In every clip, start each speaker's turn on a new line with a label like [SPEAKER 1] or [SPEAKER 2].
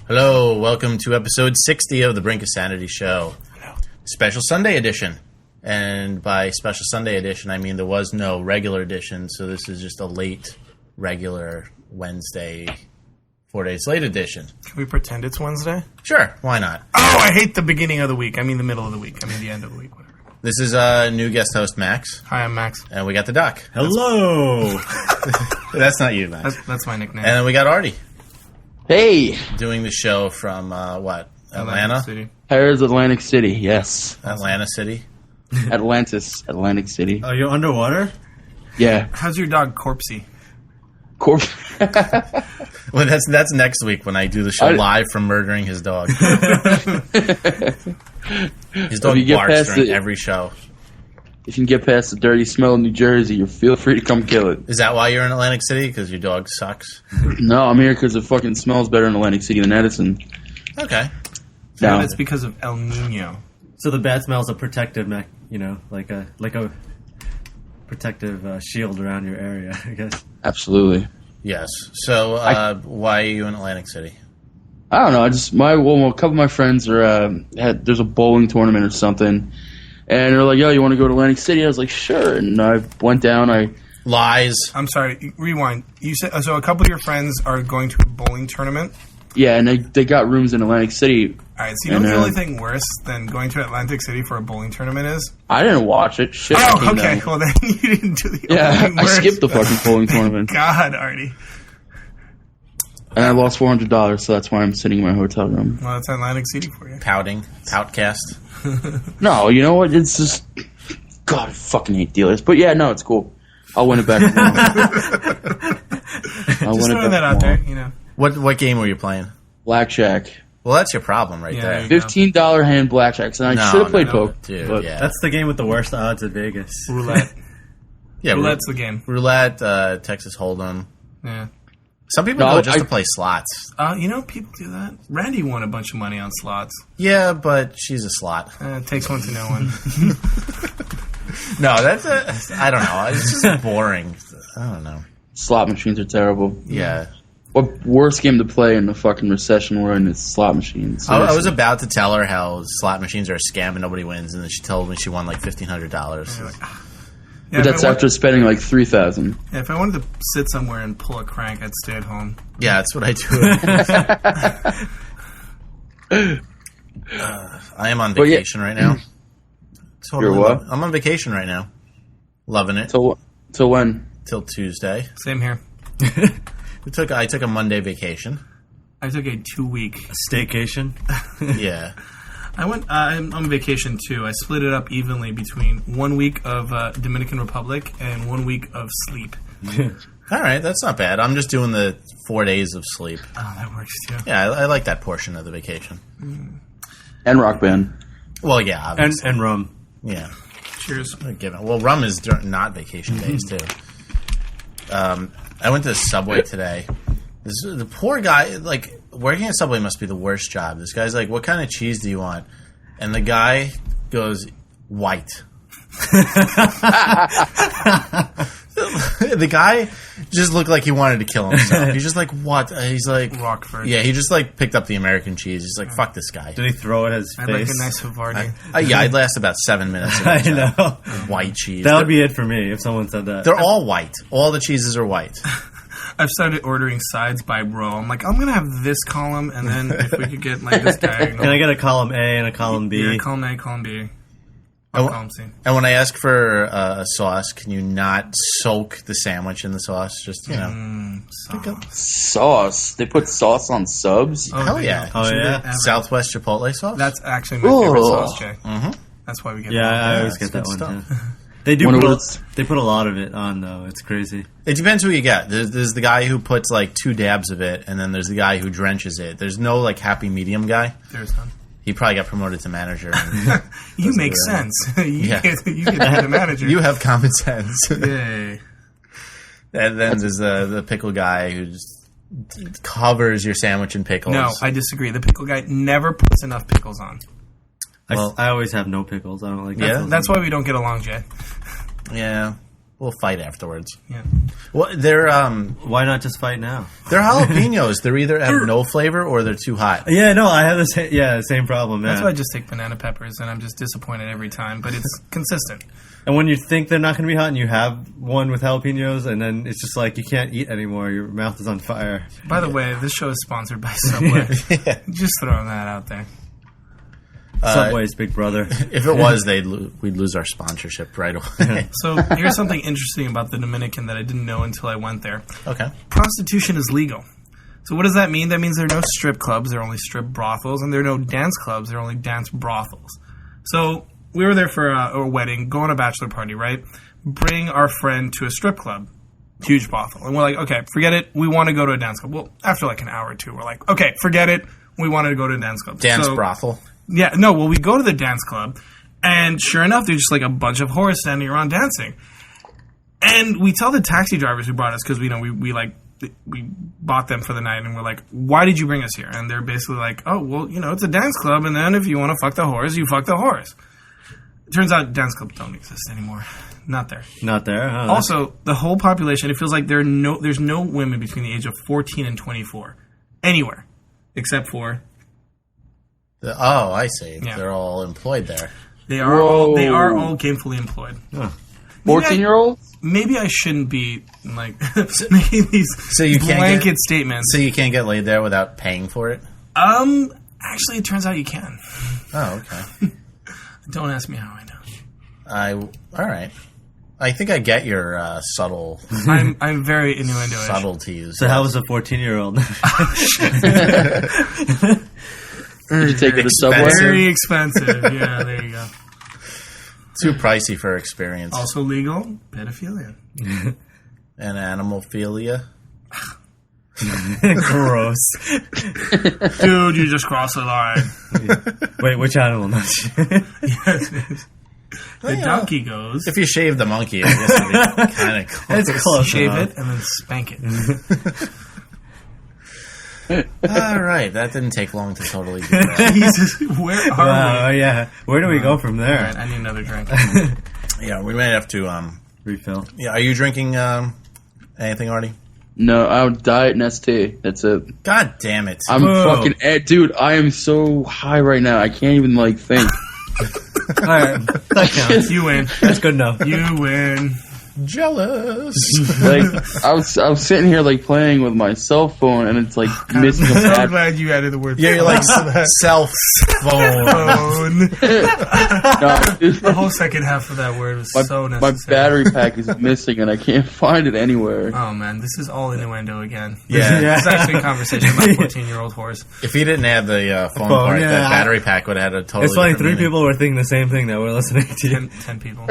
[SPEAKER 1] Hello, welcome to episode 60 of the Brink of Sanity show. Hello. Special Sunday edition. And by special Sunday edition, I mean there was no regular edition, so this is just a late, regular Wednesday, 4 days late edition.
[SPEAKER 2] Can we pretend it's Wednesday?
[SPEAKER 1] Sure, why not?
[SPEAKER 2] Oh, I hate the beginning of the week. I mean the middle of the week. I mean the end of the week. Whatever.
[SPEAKER 1] This is new guest host, Max.
[SPEAKER 2] Hi, I'm Max.
[SPEAKER 1] And we got the Doc.
[SPEAKER 3] Hello!
[SPEAKER 1] That's not you, Max.
[SPEAKER 2] That's my nickname.
[SPEAKER 1] And then we got Artie.
[SPEAKER 4] Hey!
[SPEAKER 1] Doing the show from, what? Atlanta?
[SPEAKER 2] City.
[SPEAKER 4] Here's Atlantic City, yes.
[SPEAKER 1] Atlanta City?
[SPEAKER 4] Atlantic City.
[SPEAKER 3] Oh, you're underwater?
[SPEAKER 4] Yeah.
[SPEAKER 2] How's your dog, Corpsey?
[SPEAKER 1] Well, that's next week when I do the show live from murdering his dog. His dog barks during every show.
[SPEAKER 4] If you can get past the dirty smell of New Jersey, you feel free to come kill it.
[SPEAKER 1] Is that why you're in Atlantic City? Because your dog sucks?
[SPEAKER 4] No, I'm here because it fucking smells better in Atlantic City than Edison.
[SPEAKER 1] Okay.
[SPEAKER 2] No, it's because of El Nino.
[SPEAKER 3] So the bad smell's a protective, like a protective shield around your area, I guess.
[SPEAKER 4] Absolutely.
[SPEAKER 1] Yes. So, why are you in Atlantic City?
[SPEAKER 4] I don't know. A couple of my friends are there's a bowling tournament or something, and they're like, "Yo, you want to go to Atlantic City?" I was like, "Sure." And I went down.
[SPEAKER 1] Lies.
[SPEAKER 2] I'm sorry. Rewind. You said so. A couple of your friends are going to a bowling tournament.
[SPEAKER 4] Yeah, and they got rooms in Atlantic City.
[SPEAKER 2] All right. So you know the only thing worse than going to Atlantic City for a bowling tournament is?
[SPEAKER 4] I didn't watch it. Shit.
[SPEAKER 2] Oh, okay. Well, then you didn't do the.
[SPEAKER 4] Yeah, I skipped the fucking bowling tournament.
[SPEAKER 2] God, Artie.
[SPEAKER 4] And I lost $400, so that's why I'm sitting in my hotel room.
[SPEAKER 2] Well, that's Atlantic City for you.
[SPEAKER 1] Poutcast.
[SPEAKER 4] No, you know what? It's just... God, I fucking hate dealers. But yeah, no, it's cool. I'll win it back tomorrow.
[SPEAKER 2] Just throwing that out there, you know.
[SPEAKER 1] What game were you playing?
[SPEAKER 4] Blackjack.
[SPEAKER 1] Well, that's your problem right there.
[SPEAKER 4] $15 hand blackjacks, and I should have played poker.
[SPEAKER 1] Dude, yeah.
[SPEAKER 3] That's the game with the worst odds at Vegas.
[SPEAKER 2] Roulette.
[SPEAKER 1] Yeah,
[SPEAKER 2] Roulette's the game.
[SPEAKER 1] Roulette, Texas Hold'em.
[SPEAKER 2] Yeah.
[SPEAKER 1] Some people go just to play slots.
[SPEAKER 2] People do that. Randy won a bunch of money on slots.
[SPEAKER 1] Yeah, but she's a slot.
[SPEAKER 2] It takes one to know one.
[SPEAKER 1] No, I don't know. It's just boring. I don't know.
[SPEAKER 4] Slot machines are terrible.
[SPEAKER 1] Yeah.
[SPEAKER 4] What worst game to play in the fucking recession we're in is slot machines.
[SPEAKER 1] I was about to tell her how slot machines are a scam and nobody wins, and then she told me she won like $1,500.
[SPEAKER 4] But that's after spending like $3,000.
[SPEAKER 2] Yeah, if I wanted to sit somewhere and pull a crank, I'd stay at home.
[SPEAKER 1] Yeah, that's what I do. I am on vacation right now. Totally.
[SPEAKER 4] You're what?
[SPEAKER 1] I'm on vacation right now. Loving it.
[SPEAKER 4] Till when?
[SPEAKER 1] Till Tuesday.
[SPEAKER 2] Same here.
[SPEAKER 1] I took a Monday vacation.
[SPEAKER 2] I took a 2-week
[SPEAKER 3] staycation.
[SPEAKER 1] Yeah.
[SPEAKER 2] I'm on vacation too. I split it up evenly between 1 week of Dominican Republic and 1 week of sleep.
[SPEAKER 1] All right, that's not bad. I'm just doing the 4 days of sleep.
[SPEAKER 2] Oh, that works too.
[SPEAKER 1] Yeah, I like that portion of the vacation.
[SPEAKER 4] And Rock Band.
[SPEAKER 1] Well, yeah, obviously.
[SPEAKER 3] And rum.
[SPEAKER 1] Yeah.
[SPEAKER 2] Cheers.
[SPEAKER 1] Well, rum is not vacation days too. I went to the Subway today. The poor guy, like, working at Subway must be the worst job. This guy's like, "What kind of cheese do you want?" And the guy goes, "White." The guy just looked like he wanted to kill himself. He's just like, "What?" He's like,
[SPEAKER 2] Rockford.
[SPEAKER 1] Yeah, he just like picked up the American cheese. He's like, "Fuck this guy."
[SPEAKER 3] Did he throw it at his face?
[SPEAKER 2] I'd like a nice Havarti.
[SPEAKER 1] Yeah, I'd last about 7 minutes.
[SPEAKER 3] I know.
[SPEAKER 1] White cheese.
[SPEAKER 3] That would be it for me if someone said that.
[SPEAKER 1] They're all white. All the cheeses are white.
[SPEAKER 2] I've started ordering sides by row. I'm like, I'm going to have this column, and then if we could get like this diagonal.
[SPEAKER 3] Can I get a column A and a column B?
[SPEAKER 2] Yeah, column A, column B. Column C.
[SPEAKER 1] And when I ask for a sauce, can you not soak the sandwich in the sauce? Just,
[SPEAKER 4] Sauce. They put sauce on subs?
[SPEAKER 2] Oh,
[SPEAKER 1] hell yeah.
[SPEAKER 3] Oh, yeah?
[SPEAKER 1] Southwest Chipotle sauce?
[SPEAKER 2] That's actually my favorite sauce, Jay.
[SPEAKER 1] Mm-hmm.
[SPEAKER 2] That's why we get
[SPEAKER 3] Yeah,
[SPEAKER 2] that.
[SPEAKER 3] I always get that
[SPEAKER 1] good
[SPEAKER 3] one,
[SPEAKER 1] stuff.
[SPEAKER 3] too. They put a lot of it on, though. It's crazy.
[SPEAKER 1] It depends who you get. There's the guy who puts, like, 2 dabs of it, and then there's the guy who drenches it. There's no, like, happy medium guy.
[SPEAKER 2] There's none.
[SPEAKER 1] He probably got promoted to manager.
[SPEAKER 2] You make sense. You get to be the manager.
[SPEAKER 1] You have common sense.
[SPEAKER 2] Yay.
[SPEAKER 1] And then there's the pickle guy who just covers your sandwich in pickles.
[SPEAKER 2] No, I disagree. The pickle guy never puts enough pickles on.
[SPEAKER 3] I always have no pickles. I don't like
[SPEAKER 1] Yeah?
[SPEAKER 3] pickles.
[SPEAKER 2] That's why we don't get along, Jay.
[SPEAKER 1] Yeah. We'll fight afterwards.
[SPEAKER 2] Yeah.
[SPEAKER 1] Well, they're
[SPEAKER 3] Why not just fight now?
[SPEAKER 1] they're jalapenos. They're either have no flavor or they're too hot.
[SPEAKER 3] Yeah, no, I have the same problem.
[SPEAKER 2] That's
[SPEAKER 3] Yeah.
[SPEAKER 2] why I just take banana peppers, and I'm just disappointed every time. But it's consistent.
[SPEAKER 3] And when you think they're not going to be hot, and you have one with jalapenos, and then it's just like you can't eat anymore. Your mouth is on fire.
[SPEAKER 2] By the way, this show is sponsored by Subway. Just throwing that out there.
[SPEAKER 3] Subway's big brother.
[SPEAKER 1] If it was, we'd lose our sponsorship right away.
[SPEAKER 2] So here's something interesting about the Dominican that I didn't know until I went there.
[SPEAKER 1] Okay.
[SPEAKER 2] Prostitution is legal. So what does that mean? That means there are no strip clubs, there are only strip brothels, and there are no dance clubs, there are only dance brothels. So we were there for a wedding, go on a bachelor party, right? Bring our friend to a strip club, huge brothel. And we're like, okay, forget it, we want to go to a dance club. Well, after like an hour or two, we're like, okay, forget it, we wanted to go to a dance club.
[SPEAKER 1] Dance brothel.
[SPEAKER 2] Yeah, no, well, we go to the dance club, and sure enough, there's just like a bunch of whores standing around dancing. And we tell the taxi drivers who brought us, because we bought them for the night, and we're like, why did you bring us here? And they're basically like, oh, well, it's a dance club, and then if you want to fuck the whores, you fuck the whores. It turns out dance clubs don't exist anymore. Not there.
[SPEAKER 3] Not there. Oh,
[SPEAKER 2] Also, the whole population, it feels like there's no women between the age of 14 and 24 anywhere, except for...
[SPEAKER 1] I see.
[SPEAKER 2] Yeah.
[SPEAKER 1] They're all employed there.
[SPEAKER 2] They are all gainfully employed.
[SPEAKER 4] 14-year-olds?
[SPEAKER 2] Maybe I shouldn't be like making these blanket statements.
[SPEAKER 1] So you can't get laid there without paying for it?
[SPEAKER 2] Actually, it turns out you can.
[SPEAKER 1] Oh, okay.
[SPEAKER 2] Don't ask me how I know.
[SPEAKER 1] All right. I think I get your subtle
[SPEAKER 2] I'm very innuendo-ish.
[SPEAKER 1] subtleties.
[SPEAKER 3] So how was a 14-year-old?
[SPEAKER 4] Did you take it to Subway?
[SPEAKER 2] Very expensive. Yeah, there you go.
[SPEAKER 1] Too pricey for experience.
[SPEAKER 2] Also legal, pedophilia.
[SPEAKER 1] And animalphilia.
[SPEAKER 3] Gross.
[SPEAKER 2] Dude, you just crossed the line.
[SPEAKER 3] Wait, which animal?
[SPEAKER 2] Yes. The donkey goes.
[SPEAKER 1] If you shave the monkey, I guess it'd be kind of close.
[SPEAKER 3] It's close.
[SPEAKER 2] Shave
[SPEAKER 3] enough.
[SPEAKER 2] it and then spank it.
[SPEAKER 1] All right, that didn't take long to totally do that.
[SPEAKER 2] Jesus, where are
[SPEAKER 3] Wow,
[SPEAKER 2] we?
[SPEAKER 3] yeah. Where do we go from there?
[SPEAKER 2] All right, I need another drink.
[SPEAKER 1] Yeah, we might have to.
[SPEAKER 3] Refill.
[SPEAKER 1] Yeah, are you drinking anything, Artie?
[SPEAKER 4] No, I'm Diet and ST. That's it.
[SPEAKER 1] God damn it!
[SPEAKER 4] I'm
[SPEAKER 3] Whoa.
[SPEAKER 4] fucking... Dude, I am so high right now. I can't even, think.
[SPEAKER 3] All right. That counts.
[SPEAKER 2] You win.
[SPEAKER 3] That's good enough.
[SPEAKER 2] You win.
[SPEAKER 1] Jealous.
[SPEAKER 4] I was sitting here, playing with my cell phone, and it's, missing a
[SPEAKER 2] I'm so
[SPEAKER 4] bad...
[SPEAKER 2] glad you added the word
[SPEAKER 1] Yeah, you're like self phone.
[SPEAKER 2] phone.
[SPEAKER 4] No, dude,
[SPEAKER 2] The whole second half of that word was so
[SPEAKER 4] my
[SPEAKER 2] necessary.
[SPEAKER 4] battery pack is missing, and I can't find it anywhere.
[SPEAKER 2] Oh man, this is all innuendo again.
[SPEAKER 1] Yeah.
[SPEAKER 2] This is actually a conversation about 14-year-old horse.
[SPEAKER 1] If he didn't have the phone part,
[SPEAKER 3] yeah,
[SPEAKER 1] that battery pack would have had a totally.
[SPEAKER 3] It's funny,
[SPEAKER 1] different
[SPEAKER 3] 3
[SPEAKER 1] meaning.
[SPEAKER 3] people were thinking the same thing that we're listening to you.
[SPEAKER 2] 10 people.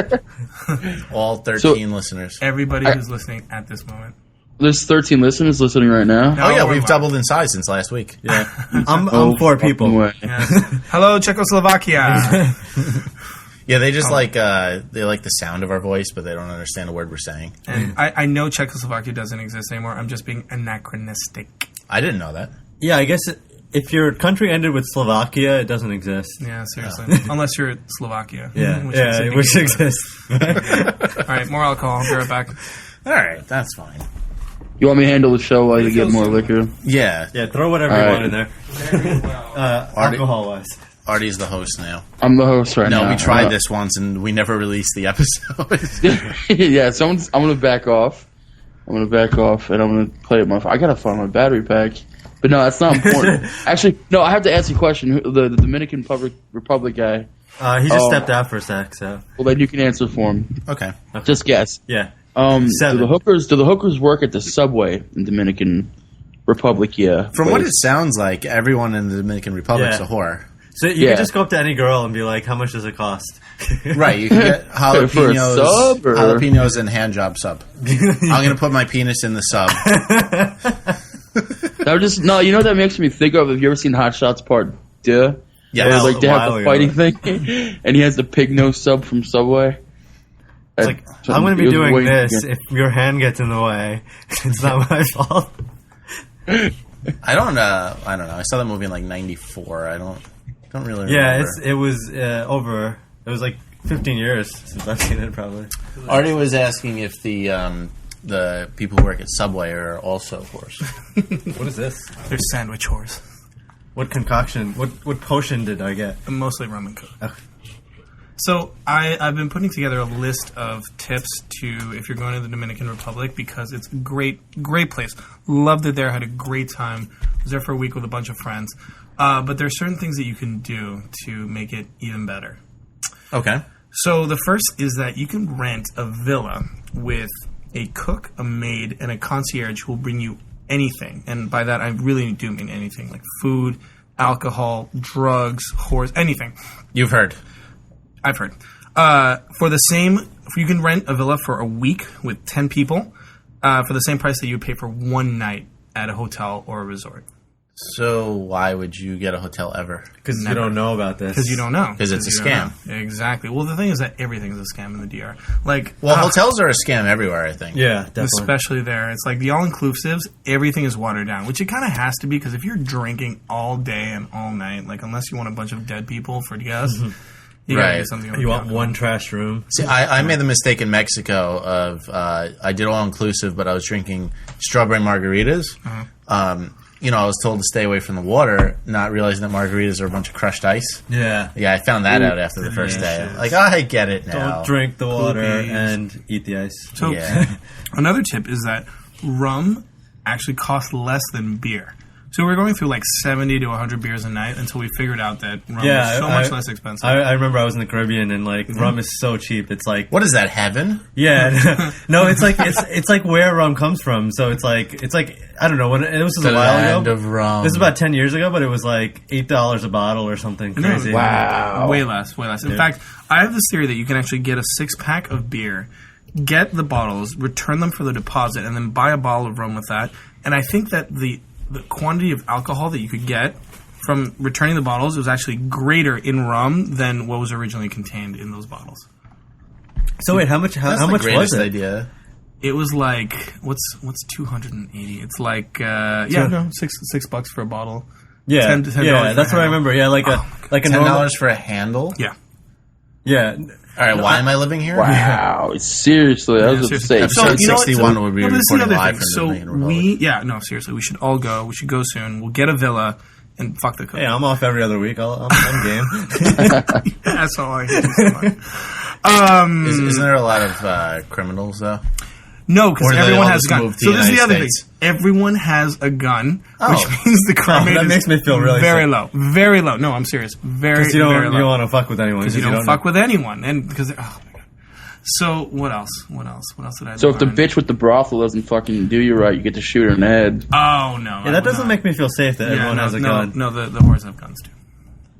[SPEAKER 1] All 13 listeners.
[SPEAKER 2] Everybody who's listening at this moment.
[SPEAKER 4] There's 13 listeners listening right now.
[SPEAKER 2] No.
[SPEAKER 1] Oh yeah,
[SPEAKER 2] we're
[SPEAKER 1] we've
[SPEAKER 2] fine.
[SPEAKER 1] doubled in size since last week.
[SPEAKER 3] Yeah. I'm
[SPEAKER 4] No
[SPEAKER 3] 4
[SPEAKER 4] fucking
[SPEAKER 3] people.
[SPEAKER 4] way.
[SPEAKER 2] Yes. Hello, Czechoslovakia.
[SPEAKER 1] Yeah, they just like the sound of our voice, but they don't understand a word we're saying.
[SPEAKER 2] And I know Czechoslovakia doesn't exist anymore. I'm just being anachronistic.
[SPEAKER 1] I didn't know that.
[SPEAKER 3] Yeah, I guess if your country ended with Slovakia, it doesn't exist.
[SPEAKER 2] Yeah, seriously. Unless you're Slovakia.
[SPEAKER 3] Yeah, which exists.
[SPEAKER 2] All right, more alcohol. I'll be right back.
[SPEAKER 1] All right, that's fine.
[SPEAKER 4] You want me to handle the show while you get more liquor?
[SPEAKER 1] Yeah,
[SPEAKER 3] Yeah, throw whatever
[SPEAKER 4] All
[SPEAKER 3] you
[SPEAKER 4] right.
[SPEAKER 3] want in there.
[SPEAKER 2] Very well.
[SPEAKER 3] Alcohol-wise.
[SPEAKER 1] Artie's the host now.
[SPEAKER 4] I'm the host right now.
[SPEAKER 1] No, we tried this once and we never released the episode.
[SPEAKER 4] Yeah, I'm gonna back off. I'm gonna back off, and I'm gonna play it. I gotta find my battery pack. But no, that's not important. Actually, no, I have to ask you a question. The Dominican Republic guy.
[SPEAKER 3] He just stepped out for a sec, so
[SPEAKER 4] Well, then you can answer for him.
[SPEAKER 1] Okay.
[SPEAKER 4] Just guess.
[SPEAKER 3] yeah.
[SPEAKER 4] Do
[SPEAKER 3] 7.
[SPEAKER 4] the hookers work at the Subway in Dominican Republic? Yeah.
[SPEAKER 1] From what it sounds like, everyone in the Dominican Republic's
[SPEAKER 3] Yeah.
[SPEAKER 1] a whore.
[SPEAKER 3] So you
[SPEAKER 4] Yeah.
[SPEAKER 3] can just go up to any girl and be like, "How much does it cost?"
[SPEAKER 1] Right, you can get
[SPEAKER 4] For a
[SPEAKER 1] jalapenos,
[SPEAKER 4] sub, or-
[SPEAKER 1] jalapenos and hand job sub. I'm going to put my penis in the sub.
[SPEAKER 4] No, you know what that makes me think of? Have you ever seen Hot Shots Part 2?
[SPEAKER 1] Yeah,
[SPEAKER 4] Where,
[SPEAKER 3] well,
[SPEAKER 4] they
[SPEAKER 3] a
[SPEAKER 4] have
[SPEAKER 3] while
[SPEAKER 4] the
[SPEAKER 3] ago.
[SPEAKER 4] fighting thing, and he has the pig nose sub from Subway.
[SPEAKER 3] It's like, I'm going to be doing this. If your hand gets in the way, it's not my fault.
[SPEAKER 1] I don't know. I saw that movie in like '94. I don't really remember.
[SPEAKER 3] Yeah, it was over. It was like 15 years since I've seen it, probably.
[SPEAKER 1] Artie was asking if the people who work at Subway are also whores.
[SPEAKER 3] What is this?
[SPEAKER 2] They're sandwich whores.
[SPEAKER 3] What concoction? What potion did I get?
[SPEAKER 2] Mostly rum and coke.
[SPEAKER 3] Oh.
[SPEAKER 2] So I've been putting together a list of tips if you're going to the Dominican Republic, because it's a great place. Loved it there. Had a great time. Was there for a week with a bunch of friends. But there are certain things that you can do to make it even better.
[SPEAKER 1] Okay.
[SPEAKER 2] So the first is that you can rent a villa with a cook, a maid, and a concierge who will bring you anything. And by that, I really do mean anything, like food, alcohol, drugs, whores, anything.
[SPEAKER 1] You've heard.
[SPEAKER 2] I've heard. You can rent a villa for a week with 10 people for the same price that you would pay for one night at a hotel or a resort.
[SPEAKER 1] So why would you get a hotel ever?
[SPEAKER 3] Because you don't know about this.
[SPEAKER 2] Because you don't know.
[SPEAKER 1] Because it's a scam.
[SPEAKER 2] Exactly. Well, the thing is that everything's a scam in the DR.
[SPEAKER 1] Hotels are a scam everywhere, I think.
[SPEAKER 3] Yeah, definitely.
[SPEAKER 2] Especially there. It's like the all-inclusives, everything is watered down, which it kind of has to be, because if you're drinking all day and all night, like unless you want a bunch of dead people for guests, you gotta get something.
[SPEAKER 3] You want one trash room.
[SPEAKER 1] See, I made the mistake in Mexico of I did all-inclusive, but I was drinking strawberry margaritas. I was told to stay away from the water, not realizing that margaritas are a bunch of crushed ice.
[SPEAKER 3] Yeah.
[SPEAKER 1] Yeah, I found that out after the first day. Like, I get it now.
[SPEAKER 3] Don't drink the water and eat the ice.
[SPEAKER 2] So, another tip is that rum actually costs less than beer. So we're going through like 70 to 100 beers a night until we figured out that rum is so much less expensive.
[SPEAKER 3] I remember I was in the Caribbean and like rum is so cheap. It's like,
[SPEAKER 1] what is that, heaven?
[SPEAKER 3] Yeah, no, it's like where rum comes from. So it's like I don't know when it was a while ago.
[SPEAKER 1] Land of rum.
[SPEAKER 3] This was about 10 years ago, but it was like $8 a bottle or something crazy.
[SPEAKER 4] Wow,
[SPEAKER 2] way less. In fact, I have this theory that you can actually get a 6-pack of beer, get the bottles, return them for the deposit, and then buy a bottle of rum with that. And I think that the quantity of alcohol that you could get from returning the bottles was actually greater in rum than what was originally contained in those bottles.
[SPEAKER 3] So wait, how much was it?
[SPEAKER 1] Idea.
[SPEAKER 2] It was like what's 280? It's like $6 for a bottle.
[SPEAKER 3] Yeah,
[SPEAKER 2] $10
[SPEAKER 3] that's what I remember. Yeah, like a
[SPEAKER 1] $10 for a handle.
[SPEAKER 3] Yeah.
[SPEAKER 1] All right, why am I living here?
[SPEAKER 4] Wow, seriously, I was going to say.
[SPEAKER 1] Episode 61 would be recording live from the Dominican Republic.
[SPEAKER 2] Seriously, we should all go. We should go soon. We'll get a villa and fuck the cook.
[SPEAKER 3] Hey, I'm off every other week. I'm game.
[SPEAKER 2] That's all I hear.
[SPEAKER 1] Isn't there a lot of criminals, though?
[SPEAKER 2] No, because everyone has a gun. So this is the other thing.
[SPEAKER 1] States?
[SPEAKER 2] Everyone has a gun, which means the crime rate
[SPEAKER 3] that makes me feel really
[SPEAKER 2] very
[SPEAKER 3] sick.
[SPEAKER 2] low. Very low. No, I'm serious. Very low.
[SPEAKER 3] You don't want to fuck with anyone.
[SPEAKER 2] Because you don't fuck with anyone. And because, oh my God. So, what else? What else did I
[SPEAKER 4] So if the bitch with the brothel doesn't fucking do you right, you get to shoot her in the head.
[SPEAKER 2] Oh, no.
[SPEAKER 3] Yeah, that doesn't make me feel safe that everyone has a gun.
[SPEAKER 2] No, the whores have guns, too.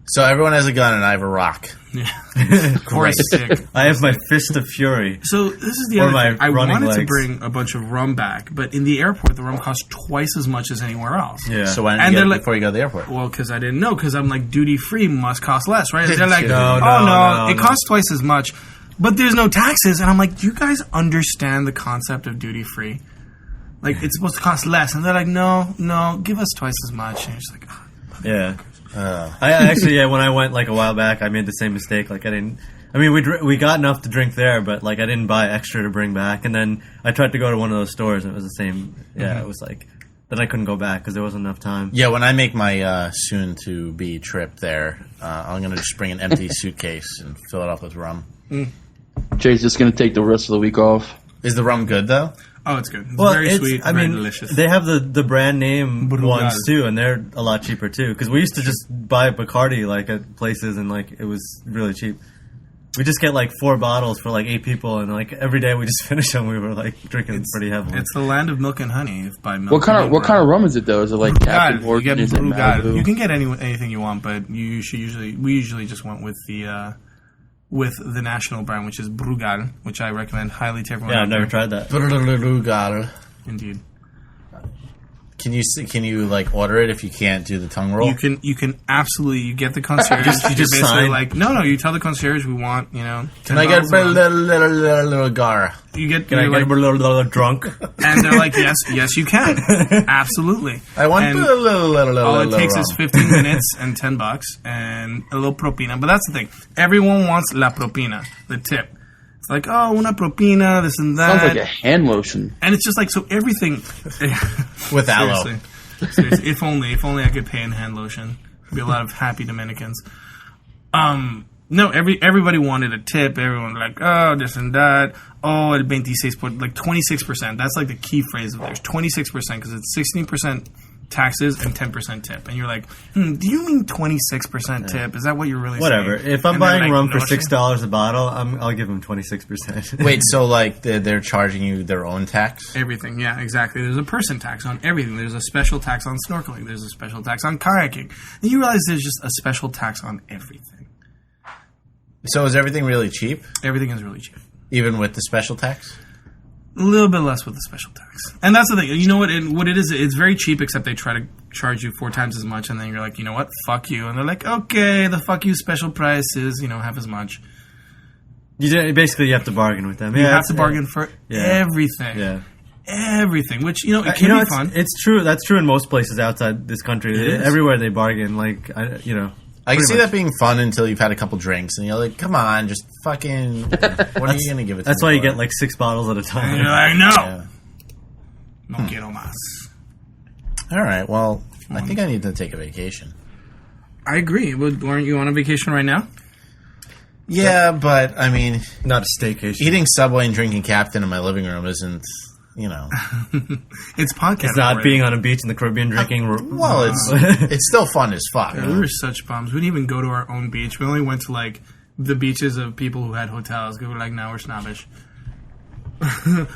[SPEAKER 1] So everyone has a gun and I have a rock.
[SPEAKER 2] Yeah. Or a stick.
[SPEAKER 3] I have my fist of fury.
[SPEAKER 2] So this is the
[SPEAKER 3] Or
[SPEAKER 2] other
[SPEAKER 3] my
[SPEAKER 2] thing. I
[SPEAKER 3] running
[SPEAKER 2] wanted to
[SPEAKER 3] legs.
[SPEAKER 2] bring a bunch of rum back, but in the airport, the rum costs twice as much as anywhere else.
[SPEAKER 3] Yeah.
[SPEAKER 1] So why didn't you get it before you go to the airport?
[SPEAKER 2] Well, because I didn't know, because I'm like, duty-free must cost less, right? They're like,
[SPEAKER 3] No,
[SPEAKER 2] it costs twice as much, but there's no taxes. And I'm like, do you guys understand the concept of duty-free? Like, it's supposed to cost less. And they're like, no, give us twice as much. And you're just like, oh.
[SPEAKER 3] Yeah. I actually, when I went like a while back, I made the same mistake. Like we got enough to drink there, but like I didn't buy extra to bring back. And then I tried to go to one of those stores, and it was the same. Yeah, It was like then I couldn't go back because there wasn't enough time.
[SPEAKER 1] Yeah, when I make my soon-to-be trip there, I'm going to just bring an empty suitcase and fill it up with rum.
[SPEAKER 4] Jay's just going to take the rest of the week off.
[SPEAKER 1] Is the rum good, though?
[SPEAKER 2] Oh, it's good. It's very sweet, very delicious.
[SPEAKER 3] They have the brand name ones too, and they're a lot cheaper too. Because we used to just buy Bacardi like at places, and like it was really cheap. We just get like 4 bottles for like 8 people, and like every day we just finish them. We were like drinking pretty heavily.
[SPEAKER 2] It's the land of milk and honey. If by milk.
[SPEAKER 4] What kind of rum is it though? Is it like Captain Morgan? Is it Malibu?
[SPEAKER 2] You can get anything you want, but we usually just went with the national brand, which is Brugal, which I recommend highly to everyone.
[SPEAKER 3] Yeah, I've never tried that.
[SPEAKER 1] Brugal.
[SPEAKER 2] Indeed.
[SPEAKER 1] Can you like order it if you can't do the tongue roll?
[SPEAKER 2] You can absolutely. You get the concierge.
[SPEAKER 3] You just
[SPEAKER 2] basically
[SPEAKER 3] sign.
[SPEAKER 2] like no. You tell the concierge we want $10
[SPEAKER 1] Can I get
[SPEAKER 2] a month.
[SPEAKER 1] a little gar?
[SPEAKER 2] You get
[SPEAKER 3] Can I
[SPEAKER 2] you're
[SPEAKER 3] get
[SPEAKER 2] like,
[SPEAKER 3] a little drunk?
[SPEAKER 2] and they're like yes you can absolutely.
[SPEAKER 1] I want
[SPEAKER 2] And
[SPEAKER 1] a little.
[SPEAKER 2] all it takes is 15 minutes and $10 and a little propina. But that's the thing. Everyone wants la propina, the tip. It's like, oh, una propina, this and that.
[SPEAKER 4] Sounds like a hand lotion.
[SPEAKER 2] And it's just like, so everything.
[SPEAKER 1] with aloe.
[SPEAKER 2] Seriously. If only I could pay in hand lotion. There'd be a lot of happy Dominicans. No, everybody wanted a tip. Everyone was like, oh, this and that. Oh, el 26, like 26%. That's like the key phrase of theirs. 26% because it's 16% taxes and 10% tip. And you're like, do you mean 26% tip? Is that what you're really
[SPEAKER 3] Whatever.
[SPEAKER 2] saying?
[SPEAKER 3] If I'm
[SPEAKER 2] And they're
[SPEAKER 3] buying
[SPEAKER 2] like,
[SPEAKER 3] rum for
[SPEAKER 2] no shit.
[SPEAKER 3] $6 a bottle, I'll give them 26%.
[SPEAKER 1] Wait, so like they're charging you their own tax?
[SPEAKER 2] Everything, yeah, exactly. There's a person tax on everything. There's a special tax on snorkeling. There's a special tax on kayaking. And you realize there's just a special tax on everything.
[SPEAKER 1] So is everything really cheap,
[SPEAKER 2] Everything is really cheap.
[SPEAKER 1] even with the special tax?
[SPEAKER 2] A little bit less with the special tax. And that's the thing. You know what it is? It's very cheap, except they try to charge you 4 times as much, and then you're like, you know what? Fuck you. And they're like, okay, the fuck you special price is, half as much.
[SPEAKER 3] Basically, you have to bargain with them.
[SPEAKER 2] You have to bargain for everything.
[SPEAKER 3] Yeah.
[SPEAKER 2] Everything, which, it can be fun.
[SPEAKER 3] It's true. That's true in most places outside this country.
[SPEAKER 2] It is.
[SPEAKER 3] Everywhere they bargain.
[SPEAKER 1] I can see that being fun until you've had a couple drinks, and you're like, come on, just fucking, what are you going to give it to
[SPEAKER 3] That's
[SPEAKER 1] me
[SPEAKER 3] why you
[SPEAKER 1] for?
[SPEAKER 3] get like 6 bottles at a
[SPEAKER 2] And
[SPEAKER 3] time.
[SPEAKER 2] you're like, no.
[SPEAKER 1] Yeah.
[SPEAKER 2] No quiero más.
[SPEAKER 1] All right, well, I think I need to take a vacation.
[SPEAKER 2] I agree. Aren't you on a vacation right now?
[SPEAKER 1] Yeah, but, I mean,
[SPEAKER 3] Not a staycation.
[SPEAKER 1] eating Subway and drinking Captain in my living room isn't,
[SPEAKER 2] It's podcast.
[SPEAKER 3] It's not being on a beach in the Caribbean drinking.
[SPEAKER 1] well, it's still fun as fuck.
[SPEAKER 2] Yeah, we were such bums. We didn't even go to our own beach. We only went to, like, the beaches of people who had hotels. We were like, now we're snobbish.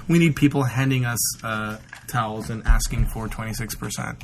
[SPEAKER 2] We need people handing us towels and asking for 26%.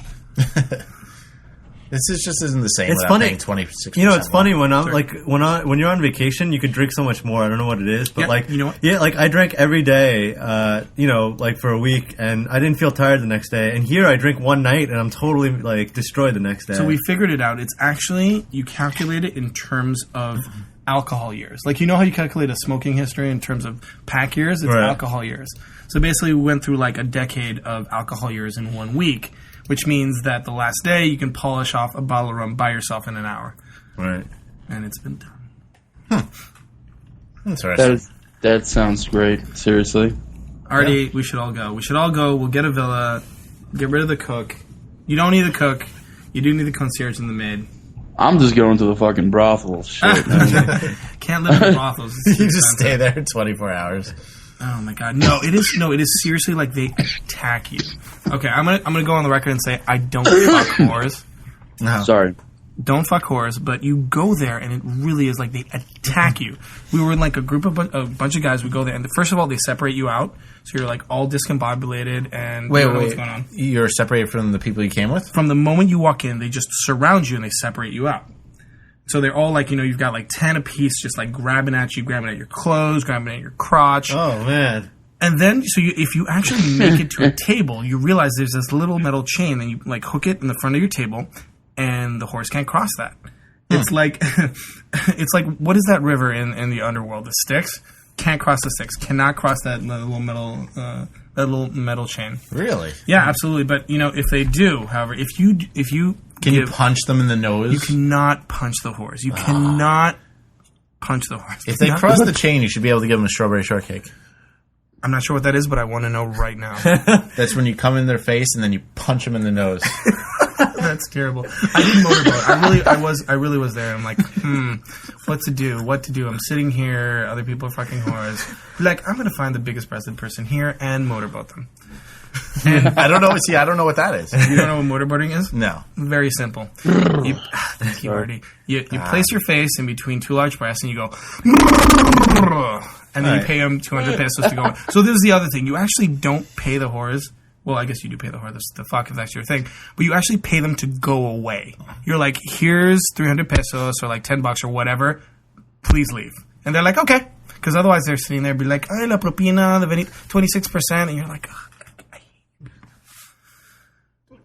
[SPEAKER 1] This just isn't the same
[SPEAKER 3] It's
[SPEAKER 1] without
[SPEAKER 3] funny.
[SPEAKER 1] paying 26%.
[SPEAKER 3] It's funny when I'm
[SPEAKER 2] Sorry.
[SPEAKER 3] when you're on vacation, you could drink so much more. I don't know what it is, but
[SPEAKER 2] Yeah, you know what?
[SPEAKER 3] yeah, like I drank every day, like for a week, and I didn't feel tired the next day. And here, I drink one night, and I'm totally like destroyed the next day.
[SPEAKER 2] So we figured it out. It's actually, you calculate it in terms of alcohol years. Like, how you calculate a smoking history in terms of pack years? It's
[SPEAKER 3] Right.
[SPEAKER 2] alcohol years. So basically, we went through like a decade of alcohol years in 1 week, which means that the last day you can polish off a bottle of rum by yourself in an hour.
[SPEAKER 3] right.
[SPEAKER 2] And it's been done.
[SPEAKER 1] Interesting.
[SPEAKER 4] That sounds great. Seriously.
[SPEAKER 2] Artie, we should all go. We'll get a villa, get rid of the cook. You don't need the cook. You do need the concierge and the maid.
[SPEAKER 4] I'm just going to the fucking brothel. Shit, man.
[SPEAKER 2] Can't live in brothels. It's too
[SPEAKER 1] You just
[SPEAKER 2] expensive.
[SPEAKER 1] stay there 24 hours.
[SPEAKER 2] Oh my god. No, it is seriously like they attack you. Okay, I'm gonna go on the record and say I don't fuck whores.
[SPEAKER 1] No.
[SPEAKER 4] Sorry.
[SPEAKER 2] Don't fuck whores, but you go there and it really is like they attack you. We were in like a group of a bunch of guys. We go there and first of all they separate you out, so you're like all discombobulated and you don't know what's going on.
[SPEAKER 1] You're separated from the people you came with?
[SPEAKER 2] From the moment you walk in, they just surround you and they separate you out. So they're all like, you've got like 10 apiece, just like grabbing at you, grabbing at your clothes, grabbing at your crotch.
[SPEAKER 3] Oh man.
[SPEAKER 2] And then, if you actually make it to a table, you realize there's this little metal chain, and you like hook it in the front of your table, and the horse can't cross that. It's like, what is that river in the underworld? The Styx? Can't cross the Styx. Cannot cross that little metal chain.
[SPEAKER 1] Really?
[SPEAKER 2] Yeah, absolutely. But if they do, however, if you
[SPEAKER 1] Can you punch them in the nose?
[SPEAKER 2] you cannot punch the horse. You cannot punch the horse.
[SPEAKER 1] If they cross the chain, you should be able to give them a strawberry shortcake.
[SPEAKER 2] I'm not sure what that is, but I want to know right now.
[SPEAKER 1] That's when you come in their face and then you punch them in the nose.
[SPEAKER 2] That's terrible. I did motorboat. I really was there. I'm like, what to do? I'm sitting here. Other people are fucking whores. Like, I'm gonna find the biggest breasted person here and motorboat them.
[SPEAKER 1] I don't know. See, I don't know what that is.
[SPEAKER 2] You don't know what motorboating is?
[SPEAKER 1] No.
[SPEAKER 2] Very simple. Thank you, Artie. You place your face in between two large breasts and you go, and then you pay them 200 pesos to go. So this is the other thing. You actually don't pay the whores. Well, I guess you do pay the whore, the fuck, if that's your thing. But you actually pay them to go away. You're like, here's 300 pesos or like $10 or whatever. Please leave. And they're like, okay. Because otherwise they're sitting there and be like, ay, la propina, the 26%. And you're like,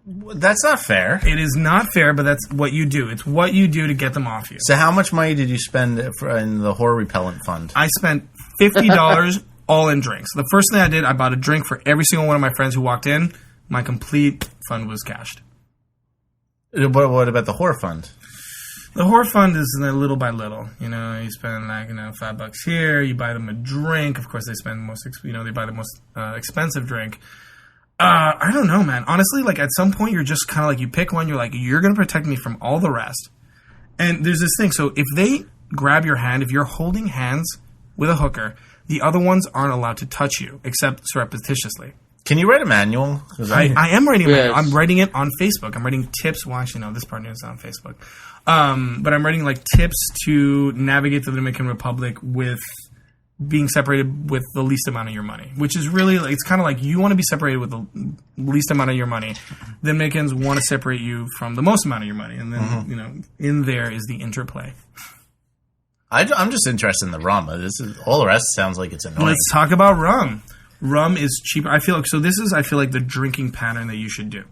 [SPEAKER 1] That's not fair.
[SPEAKER 2] It is not fair, but that's what you do. It's what you do to get them off you.
[SPEAKER 1] So how much money did you spend in the horror repellent fund?
[SPEAKER 2] I spent $50 all in drinks. The first thing I did, I bought a drink for every single one of my friends who walked in. My complete fund was cashed.
[SPEAKER 1] What about the horror fund?
[SPEAKER 2] The horror fund is little by little. You know, you spend $5 here. You buy them a drink. Of course, they spend they buy the most expensive drink. I don't know, man. Honestly, like at some point, you're just kind of like you pick one. You're like, you're going to protect me from all the rest. And there's this thing. So if they grab your hand, if you're holding hands with a hooker, the other ones aren't allowed to touch you except surreptitiously.
[SPEAKER 1] Can you write a manual?
[SPEAKER 2] I am writing a manual. I'm writing it on Facebook. I'm writing tips. Well, actually, no, this part is on Facebook. But I'm writing like tips to navigate the Dominican Republic with being separated with the least amount of your money, which is really like, it's kind of like you want to be separated with the least amount of your money. The Dominicans want to separate you from the most amount of your money, and then in there is the interplay.
[SPEAKER 1] I'm just interested in the rum. All the rest sounds like it's annoying.
[SPEAKER 2] Let's talk about rum. Rum is cheaper. I feel like the drinking pattern that you should do.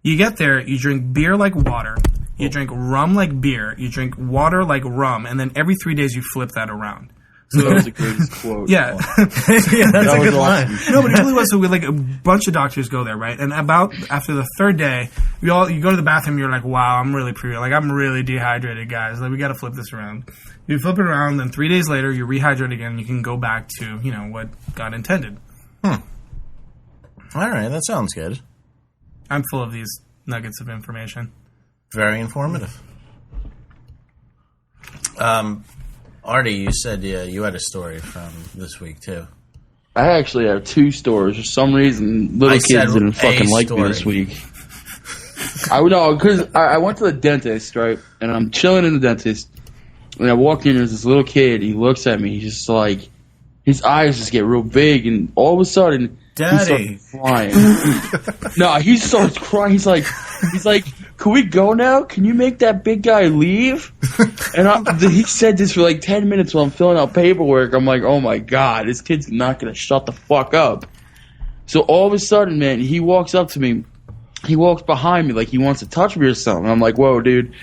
[SPEAKER 2] You get there, you drink beer like water, you drink rum like beer, you drink water like rum, and then every 3 days you flip that around. So,
[SPEAKER 4] that was the greatest quote.
[SPEAKER 2] Yeah.
[SPEAKER 3] That's a good line.
[SPEAKER 2] No, but it really was. So we a bunch of doctors go there, right? And after the third day, you go to the bathroom. You're like, wow, I'm really dehydrated, guys. Like we got to flip this around. You flip it around, then 3 days later, you rehydrate again. And you can go back to what God intended.
[SPEAKER 1] All right, that sounds good.
[SPEAKER 2] I'm full of these nuggets of information.
[SPEAKER 1] Very informative. Artie, you said you had a story from this week, too.
[SPEAKER 4] I actually have two stories. For some reason, little kids didn't fucking like me this week. I went to the dentist, right? And I'm chilling in the dentist. And I walk in, there's this little kid. He looks at me. He's just like, his eyes just get real big. And all of a sudden,
[SPEAKER 3] Daddy.
[SPEAKER 4] he starts crying. No, he starts crying. He's like, can we go now? Can you make that big guy leave? And he said this for like 10 minutes while I'm filling out paperwork. I'm like, oh my God, this kid's not going to shut the fuck up. So all of a sudden, man, he walks up to me. He walks behind me like he wants to touch me or something. I'm like, whoa, dude.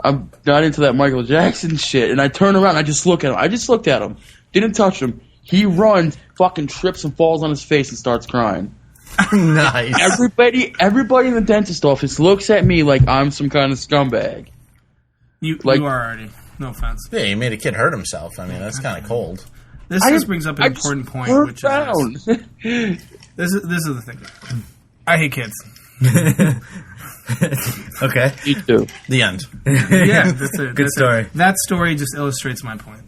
[SPEAKER 4] I'm not into that Michael Jackson shit. And I turn around. I just look at him. I just looked at him. Didn't touch him. He runs, fucking trips and falls on his face and starts crying.
[SPEAKER 1] Nice.
[SPEAKER 4] Everybody in the dentist office looks at me like I'm some kind of scumbag.
[SPEAKER 2] You are already. No offense.
[SPEAKER 1] Yeah, you made a kid hurt himself. I mean, that's kind of cold.
[SPEAKER 2] This just brings up an important point, which is this is the thing. I hate kids.
[SPEAKER 3] Okay.
[SPEAKER 4] Me too.
[SPEAKER 1] The end.
[SPEAKER 2] Yeah, that's it.
[SPEAKER 3] Good story.
[SPEAKER 2] That story just illustrates my point.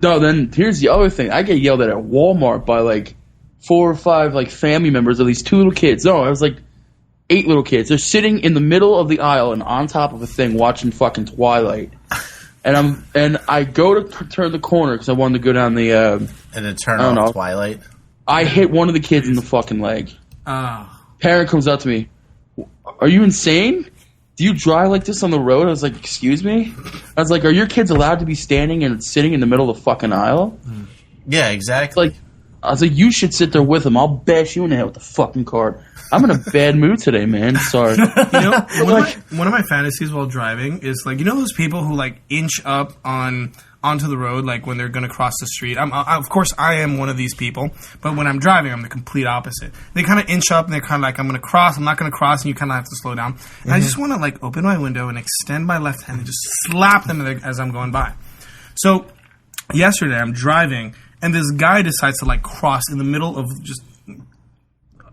[SPEAKER 4] No, then here's the other thing. I get yelled at Walmart by like 4 or 5 like family members of these 2 little kids. No, I was like 8 little kids. They're sitting in the middle of the aisle and on top of a thing watching fucking Twilight. And I go to turn the corner because I wanted to go down the
[SPEAKER 1] An eternal Twilight.
[SPEAKER 4] I hit one of the kids in the fucking leg. Parent comes up to me. Are you insane? Do you drive like this on the road? I was like, excuse me? I was like, are your kids allowed to be standing and sitting in the middle of the fucking aisle?
[SPEAKER 1] Yeah, exactly.
[SPEAKER 4] I was like, you should sit there with them. I'll bash you in the head with the fucking car. I'm in a bad mood today, man. Sorry.
[SPEAKER 2] One of my fantasies while driving is like, those people who like inch up onto the road like when they're going to cross the street. Of course, I am one of these people, but when I'm driving, I'm the complete opposite. They kind of inch up and they're kind of like, I'm going to cross, I'm not going to cross, and you kind of have to slow down. And I just want to like open my window and extend my left hand and just slap them as I'm going by. So yesterday, I'm driving, and this guy decides to like cross in the middle of just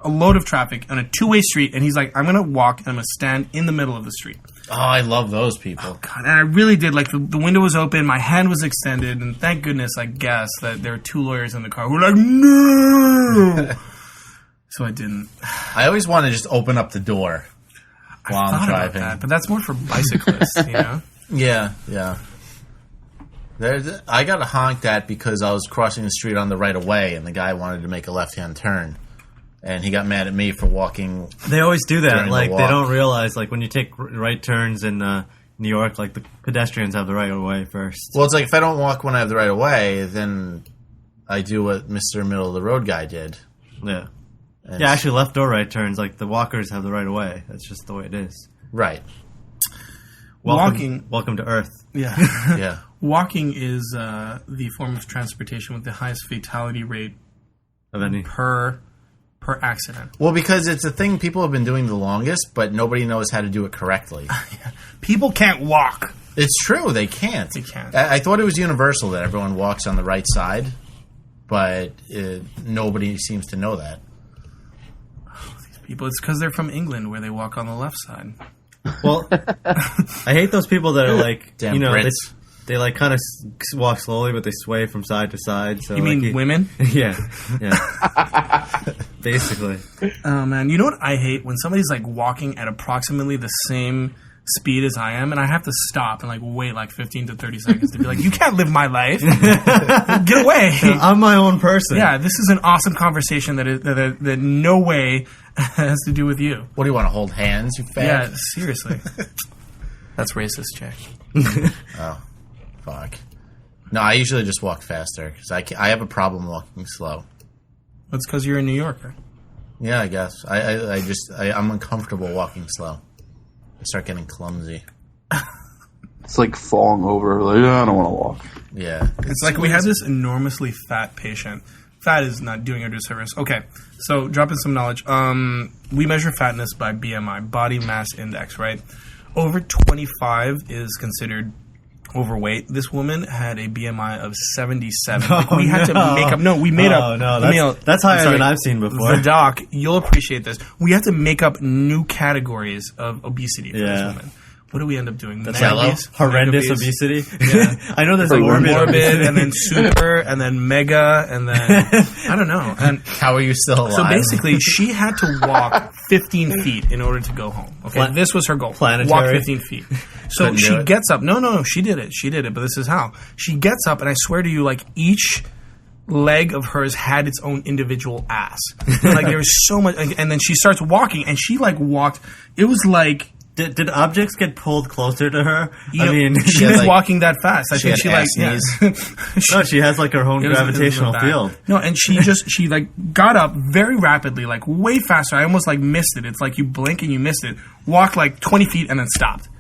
[SPEAKER 2] a load of traffic on a 2-way street, and he's like, I'm going to walk and I'm going to stand in the middle of the street.
[SPEAKER 1] Oh, I love those people.
[SPEAKER 2] Oh, God, and I really did. Like, the window was open, my hand was extended, and thank goodness, I guess, that there were 2 lawyers in the car who were like, no! So I didn't.
[SPEAKER 1] I always want to just open up the door while I'm driving.
[SPEAKER 2] But that's more for bicyclists,
[SPEAKER 1] Yeah. I got honked at because I was crossing the street on the right of way, and the guy wanted to make a left-hand turn. And he got mad at me for walking.
[SPEAKER 3] They always do that. Like,
[SPEAKER 1] the
[SPEAKER 3] they don't realize, like, when you take right turns in New York, like, the pedestrians have the right of way first.
[SPEAKER 1] Well, it's like if I don't walk when I have the right of way, then I do what Mr. Middle of the Road guy did.
[SPEAKER 3] Yeah. Yeah, actually, left or right turns, like, the walkers have the right of way. That's just the way it is.
[SPEAKER 1] Right.
[SPEAKER 3] Welcome to Earth.
[SPEAKER 2] Yeah.
[SPEAKER 1] Yeah.
[SPEAKER 2] Walking is the form of transportation with the highest fatality rate
[SPEAKER 3] Of any.
[SPEAKER 2] per accident.
[SPEAKER 1] Well, because it's a thing people have been doing the longest, but nobody knows how to do it correctly.
[SPEAKER 2] People can't walk.
[SPEAKER 1] It's true, they can't.
[SPEAKER 2] They can't.
[SPEAKER 1] I thought it was universal that everyone walks on the right side, but nobody seems to know that.
[SPEAKER 2] People, it's because they're from England where they walk on the left side.
[SPEAKER 3] Well, I hate those people that are like,
[SPEAKER 1] Damn
[SPEAKER 3] you know,
[SPEAKER 1] Brits.
[SPEAKER 3] they like kind of walk slowly, but they sway from side to side. So
[SPEAKER 2] You mean women?
[SPEAKER 3] Yeah. Basically.
[SPEAKER 2] Oh, man. You know what I hate? When somebody's, like, walking at approximately the same speed as I am, and I have to stop and, like, wait, like, 15 to 30 seconds to be like, you can't live my life. Get away.
[SPEAKER 3] I'm my own person.
[SPEAKER 2] Yeah, this is an awesome conversation that no way has to do with you.
[SPEAKER 1] What do you want to hold hands, you fag?
[SPEAKER 2] Yeah, seriously. That's racist, Jack.
[SPEAKER 1] Oh, fuck. No, I usually just walk faster because I have a problem walking slow.
[SPEAKER 2] That's because you're a New Yorker.
[SPEAKER 1] Yeah, I guess. I'm uncomfortable walking slow. I start getting clumsy.
[SPEAKER 4] It's like falling over. Like, I don't want to walk.
[SPEAKER 1] Yeah.
[SPEAKER 2] It's like we have this enormously fat patient. Fat is not doing a disservice. Okay, so drop in some knowledge. We measure fatness by BMI, body mass index, right? Over 25 is considered overweight. This woman had a BMI of 77. We had to make up. No, we made up.
[SPEAKER 3] No, that's higher than I've seen before.
[SPEAKER 2] The Doc, you'll appreciate this. We had to make up new categories of obesity for this woman. What do we end up doing?
[SPEAKER 3] Horrendous obesity.
[SPEAKER 2] Yeah.
[SPEAKER 3] I know there's a morbid
[SPEAKER 2] and then super, and then mega, and then I don't know. And
[SPEAKER 1] how are you still alive?
[SPEAKER 2] so basically, she had to walk 15 feet in order to go home. Okay, this was her goal.
[SPEAKER 3] Planetary.
[SPEAKER 2] Walk 15 feet. So she gets up. No, she did it. She did it. But this is how she gets up, and I swear to you, like each leg of hers had its own individual ass. Like there was so much, and then she starts walking, and she like walked. It was like.
[SPEAKER 3] Did objects get pulled closer to her?
[SPEAKER 2] I mean, she was walking that fast. I think she like
[SPEAKER 3] no, she has like her own gravitational field.
[SPEAKER 2] No, and she like got up very rapidly, like way faster. I almost like missed it. It's like you blink and you missed it. Walked like 20 feet and then stopped.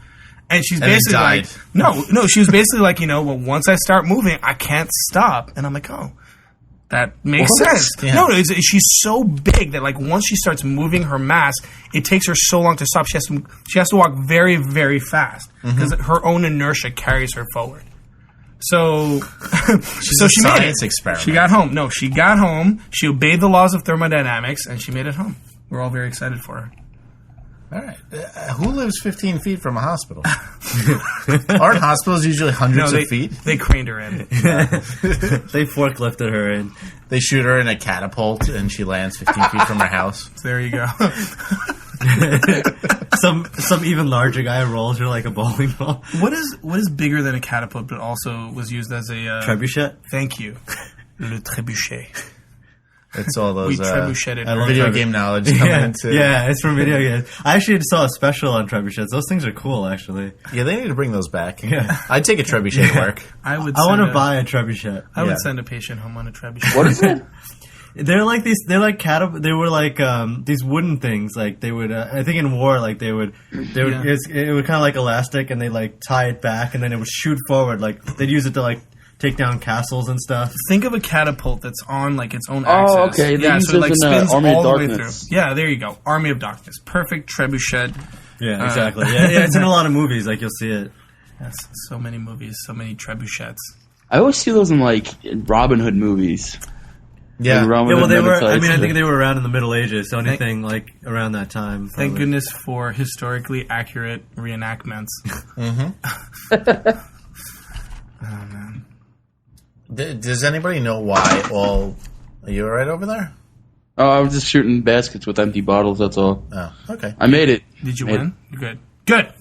[SPEAKER 2] And she's basically like, no. She was basically like, well, once I start moving, I can't stop. And I'm like, oh. That makes sense. Yeah. No, she's so big that like once she starts moving her mass, it takes her so long to stop. She has to walk very, very fast because her own inertia carries her forward. So,
[SPEAKER 1] she's a science experiment.
[SPEAKER 2] She got home. No, she got home. She obeyed the laws of thermodynamics, and she made it home. We're all very excited for her.
[SPEAKER 1] All right. Who lives 15 feet from a hospital? Aren't hospitals usually hundreds of feet?
[SPEAKER 2] They craned her in.
[SPEAKER 3] They forklifted her in.
[SPEAKER 1] They shoot her in a catapult, and she lands 15 feet from her house.
[SPEAKER 2] There you go.
[SPEAKER 3] Some even larger guy rolls her like a bowling ball.
[SPEAKER 2] What is bigger than a catapult, but also was used as a
[SPEAKER 3] trebuchet?
[SPEAKER 2] Thank you, le trebuchet.
[SPEAKER 1] It's all those
[SPEAKER 2] video
[SPEAKER 1] game knowledge coming into.
[SPEAKER 3] Yeah, it's from video games. I actually saw a special on trebuchets. Those things are cool, actually.
[SPEAKER 1] Yeah, they need to bring those back. Yeah, I'd take a trebuchet to work.
[SPEAKER 3] I want to buy a trebuchet.
[SPEAKER 2] I would send a patient home on a trebuchet.
[SPEAKER 4] What is it?
[SPEAKER 3] They're like these. They're like They were like these wooden things. Like they would. I think in war, like they would. It would kind of like elastic, and they like tie it back, and then it would shoot forward. Like they'd use it to like take down castles and stuff.
[SPEAKER 2] Think of a catapult that's on like its own axis.
[SPEAKER 4] Oh, okay.
[SPEAKER 2] Yeah, so it like spins
[SPEAKER 4] Army
[SPEAKER 2] all
[SPEAKER 4] of
[SPEAKER 2] the way
[SPEAKER 4] Darkness.
[SPEAKER 2] through. Yeah, there you go. Army of Darkness. Perfect trebuchet.
[SPEAKER 3] Yeah, exactly. Yeah, it's in a lot of movies. Like you'll see it.
[SPEAKER 2] Yes, so many movies, so many trebuchets.
[SPEAKER 4] I always see those in like Robin Hood movies.
[SPEAKER 1] Yeah.
[SPEAKER 4] Like
[SPEAKER 3] well, they were. I mean, I think they were around in the Middle Ages. So anything like around that time. Probably.
[SPEAKER 2] Thank goodness for historically accurate reenactments.
[SPEAKER 1] Mm-hmm.
[SPEAKER 2] Oh man.
[SPEAKER 1] Does anybody know why all... Are you all right over there?
[SPEAKER 4] Oh, I was just shooting baskets with empty bottles, that's all.
[SPEAKER 1] Oh, okay.
[SPEAKER 4] I made it.
[SPEAKER 2] Did you win? You're good. Good!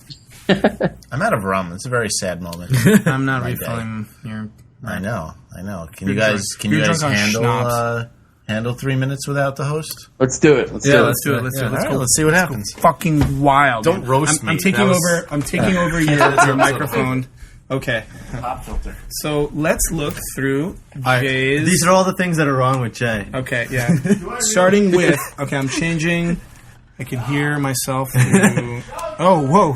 [SPEAKER 1] I'm out of rum. It's a very sad moment.
[SPEAKER 2] I'm not refilling your...
[SPEAKER 1] I know. Can you guys handle 3 minutes without the host?
[SPEAKER 4] Let's do it.
[SPEAKER 2] Let's do it.
[SPEAKER 1] Let's see what happens.
[SPEAKER 2] Fucking wild.
[SPEAKER 1] Don't roast me.
[SPEAKER 2] I'm taking over your microphone. Okay.
[SPEAKER 1] Pop filter.
[SPEAKER 2] So let's look through Jay's.
[SPEAKER 3] These are all the things that are wrong with Jay.
[SPEAKER 2] Okay, yeah. Starting with, okay, I'm changing. I can hear myself through. Oh, whoa.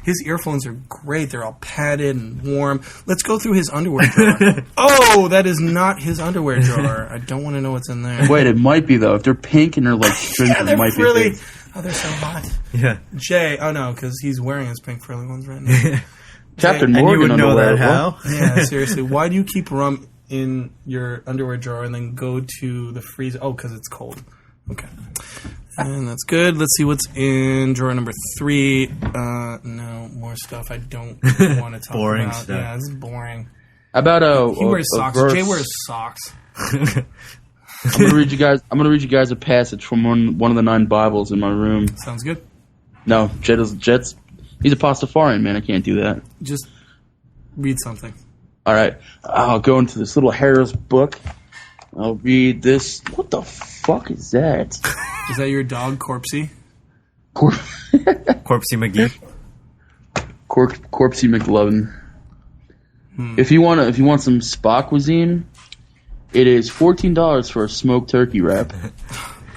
[SPEAKER 2] His earphones are great. They're all padded and warm. Let's go through his underwear drawer. Oh, that is not his underwear drawer. I don't want to know what's in there.
[SPEAKER 4] Wait, it might be, though. If they're pink and they're, like, stringed,
[SPEAKER 2] Yeah, they're
[SPEAKER 4] it might
[SPEAKER 2] frilly.
[SPEAKER 4] be.
[SPEAKER 2] Oh, they're so hot.
[SPEAKER 3] Yeah.
[SPEAKER 2] Jay, oh no, because he's wearing his pink frilly ones right now.
[SPEAKER 4] Captain
[SPEAKER 3] And
[SPEAKER 4] Morgan
[SPEAKER 3] you would know
[SPEAKER 4] underwear.
[SPEAKER 3] that how?
[SPEAKER 2] Yeah, seriously. Why do you keep rum in your underwear drawer and then go to the freezer? Oh, because it's cold. Okay. And that's good. Let's see what's in drawer number 3. No, more stuff I don't want to talk
[SPEAKER 3] Boring
[SPEAKER 2] about.
[SPEAKER 3] stuff.
[SPEAKER 2] Yeah, this is boring.
[SPEAKER 4] How about
[SPEAKER 2] He wears socks.
[SPEAKER 4] verse?
[SPEAKER 2] Jay wears socks.
[SPEAKER 4] I'm gonna read you guys a passage from one of the 9 Bibles in my room.
[SPEAKER 2] Sounds good.
[SPEAKER 4] No, Jet's he's a pastafarian, man. I can't do that.
[SPEAKER 2] Just read something.
[SPEAKER 4] All right, I'll go into this little Harris book. I'll read this. What the fuck is that?
[SPEAKER 2] Is that your dog, Corpsey?
[SPEAKER 3] Corpsey McGee.
[SPEAKER 4] Corpsey McLovin. If you want some spa cuisine, it is $14 for a smoked turkey wrap.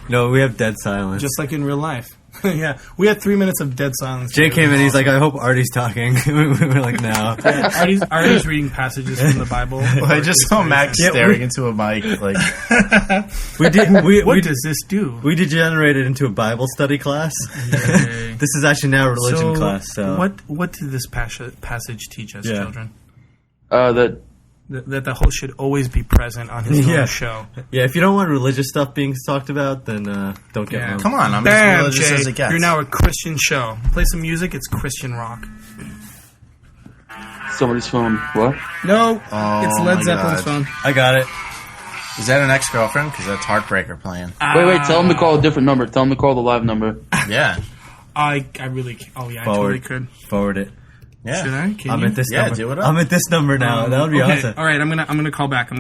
[SPEAKER 3] No, we have dead silence.
[SPEAKER 2] Just like in real life. Yeah, we had 3 minutes of dead silence.
[SPEAKER 3] Jay came in, he's like, I hope Artie's talking. we were like, no.
[SPEAKER 2] Artie's reading passages from the Bible.
[SPEAKER 1] Well, I just saw Max staring into a mic. Like,
[SPEAKER 2] What does this do?
[SPEAKER 3] We degenerated into a Bible study class.
[SPEAKER 2] Yay.
[SPEAKER 3] This is actually now a religion class. So
[SPEAKER 2] What did this passage teach us,
[SPEAKER 3] Yeah.
[SPEAKER 2] children?
[SPEAKER 4] That
[SPEAKER 2] That the host should always be present on his
[SPEAKER 3] Yeah.
[SPEAKER 2] own show.
[SPEAKER 3] yeah, if you don't want religious stuff being talked about, then don't get
[SPEAKER 2] Yeah.
[SPEAKER 3] one.
[SPEAKER 1] come on, I'm
[SPEAKER 2] Bam,
[SPEAKER 1] as religious
[SPEAKER 2] Jay,
[SPEAKER 1] as it gets.
[SPEAKER 2] you're now a Christian show. Play some music, it's Christian rock.
[SPEAKER 4] somebody's phone. What?
[SPEAKER 2] No,
[SPEAKER 1] Oh,
[SPEAKER 2] it's
[SPEAKER 1] my
[SPEAKER 2] Led Zeppelin's
[SPEAKER 1] God.
[SPEAKER 2] phone.
[SPEAKER 3] I got it.
[SPEAKER 1] Is that an ex-girlfriend? Because that's Heartbreaker playing.
[SPEAKER 4] Wait, tell him to call a different number. Tell him to call the live number.
[SPEAKER 1] Yeah.
[SPEAKER 2] I really can't. Oh, yeah,
[SPEAKER 3] Forward.
[SPEAKER 2] I totally could.
[SPEAKER 3] Forward it.
[SPEAKER 1] Yeah.
[SPEAKER 2] Should I? Can
[SPEAKER 3] I'm
[SPEAKER 2] you?
[SPEAKER 3] at this
[SPEAKER 1] Yeah,
[SPEAKER 3] number.
[SPEAKER 1] do it up.
[SPEAKER 3] I'm at this number now. That would be
[SPEAKER 2] okay,
[SPEAKER 3] awesome.
[SPEAKER 2] all right, I'm gonna call back.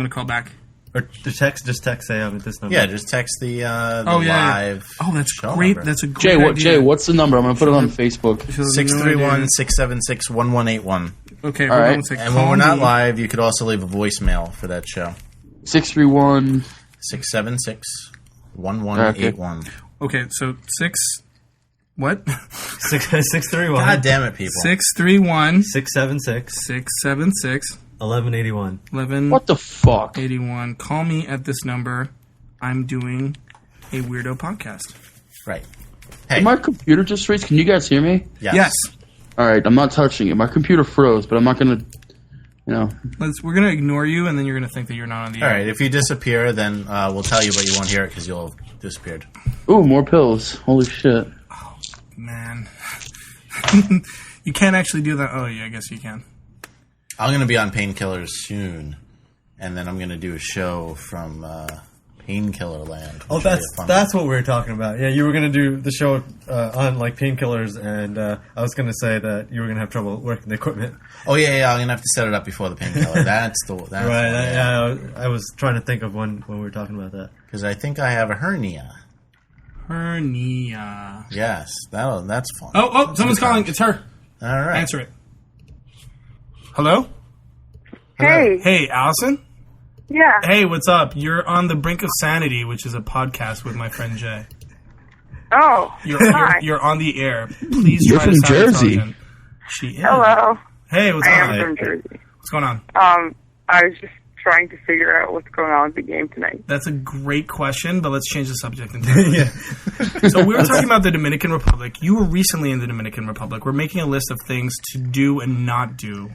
[SPEAKER 3] Or just text, say I'm at this number.
[SPEAKER 1] Yeah, just text the
[SPEAKER 2] Oh, yeah.
[SPEAKER 1] live.
[SPEAKER 2] Oh, that's
[SPEAKER 1] show
[SPEAKER 2] great.
[SPEAKER 1] number.
[SPEAKER 2] That's a great idea.
[SPEAKER 4] Jay, what's the number? I'm gonna put it on Facebook.
[SPEAKER 1] 631-676-1181.
[SPEAKER 2] Okay,
[SPEAKER 4] All
[SPEAKER 2] hold
[SPEAKER 4] right.
[SPEAKER 2] on a second.
[SPEAKER 1] And when we're
[SPEAKER 2] Call
[SPEAKER 1] not
[SPEAKER 2] me.
[SPEAKER 1] live, you could also leave a voicemail for that show.
[SPEAKER 4] 631.
[SPEAKER 1] 676-1181.
[SPEAKER 2] Okay, so 6. What?
[SPEAKER 3] 631
[SPEAKER 1] God damn it, people.
[SPEAKER 2] 631
[SPEAKER 3] 676
[SPEAKER 2] 676
[SPEAKER 3] 1181.
[SPEAKER 2] 1181.
[SPEAKER 4] What the fuck?
[SPEAKER 2] Call me at this number. I'm doing a weirdo podcast.
[SPEAKER 1] Right.
[SPEAKER 4] Did
[SPEAKER 1] Hey.
[SPEAKER 4] my computer just freeze? Can you guys hear me?
[SPEAKER 2] Yes.
[SPEAKER 4] All right, I'm not touching it. My computer froze, but I'm not gonna.
[SPEAKER 2] We're gonna ignore you, and then you're gonna think that you're not on the
[SPEAKER 1] All
[SPEAKER 2] air.
[SPEAKER 1] right. If you disappear, then we'll tell you, but you won't hear it because you'll have disappeared.
[SPEAKER 4] Ooh, more pills. Holy shit.
[SPEAKER 2] Man, you can't actually do that. Oh, yeah, I guess you can.
[SPEAKER 1] I'm going to be on Painkillers soon, and then I'm going to do a show from Painkiller Land.
[SPEAKER 3] Oh,
[SPEAKER 1] which will be a fun
[SPEAKER 3] that's what we were talking about. Yeah, you were going to do the show on like painkillers, and I was going to say that you were going to have trouble working the equipment.
[SPEAKER 1] one. Oh yeah, I'm going to have to set it up before the Painkiller. That's the
[SPEAKER 3] Right?
[SPEAKER 1] yeah.
[SPEAKER 3] I was trying to think of when we were talking about that.
[SPEAKER 1] Because I think I have a hernia.
[SPEAKER 2] Hernia.
[SPEAKER 1] Yes, that's fun.
[SPEAKER 2] Oh, someone's calling. It's her.
[SPEAKER 1] All right.
[SPEAKER 2] Answer it. Hello?
[SPEAKER 5] Hey,
[SPEAKER 2] Hey, Allison?
[SPEAKER 5] yeah.
[SPEAKER 2] Hey, what's up? You're on the Brink of Sanity, which is a podcast with my friend Jay.
[SPEAKER 5] Oh, hi.
[SPEAKER 2] You're on the air. Please
[SPEAKER 4] You're
[SPEAKER 2] try to
[SPEAKER 4] from
[SPEAKER 2] sound
[SPEAKER 4] Jersey.
[SPEAKER 2] intelligent. She is.
[SPEAKER 5] Hello.
[SPEAKER 2] Hey, what's
[SPEAKER 5] I
[SPEAKER 2] up?
[SPEAKER 5] am from Jersey.
[SPEAKER 2] What's going on?
[SPEAKER 5] I was just trying to figure out what's going on with the game tonight.
[SPEAKER 2] That's a great question, but let's change the subject entirely. So we were talking about the Dominican Republic. You were recently in the Dominican Republic. We're making a list of things to do and not do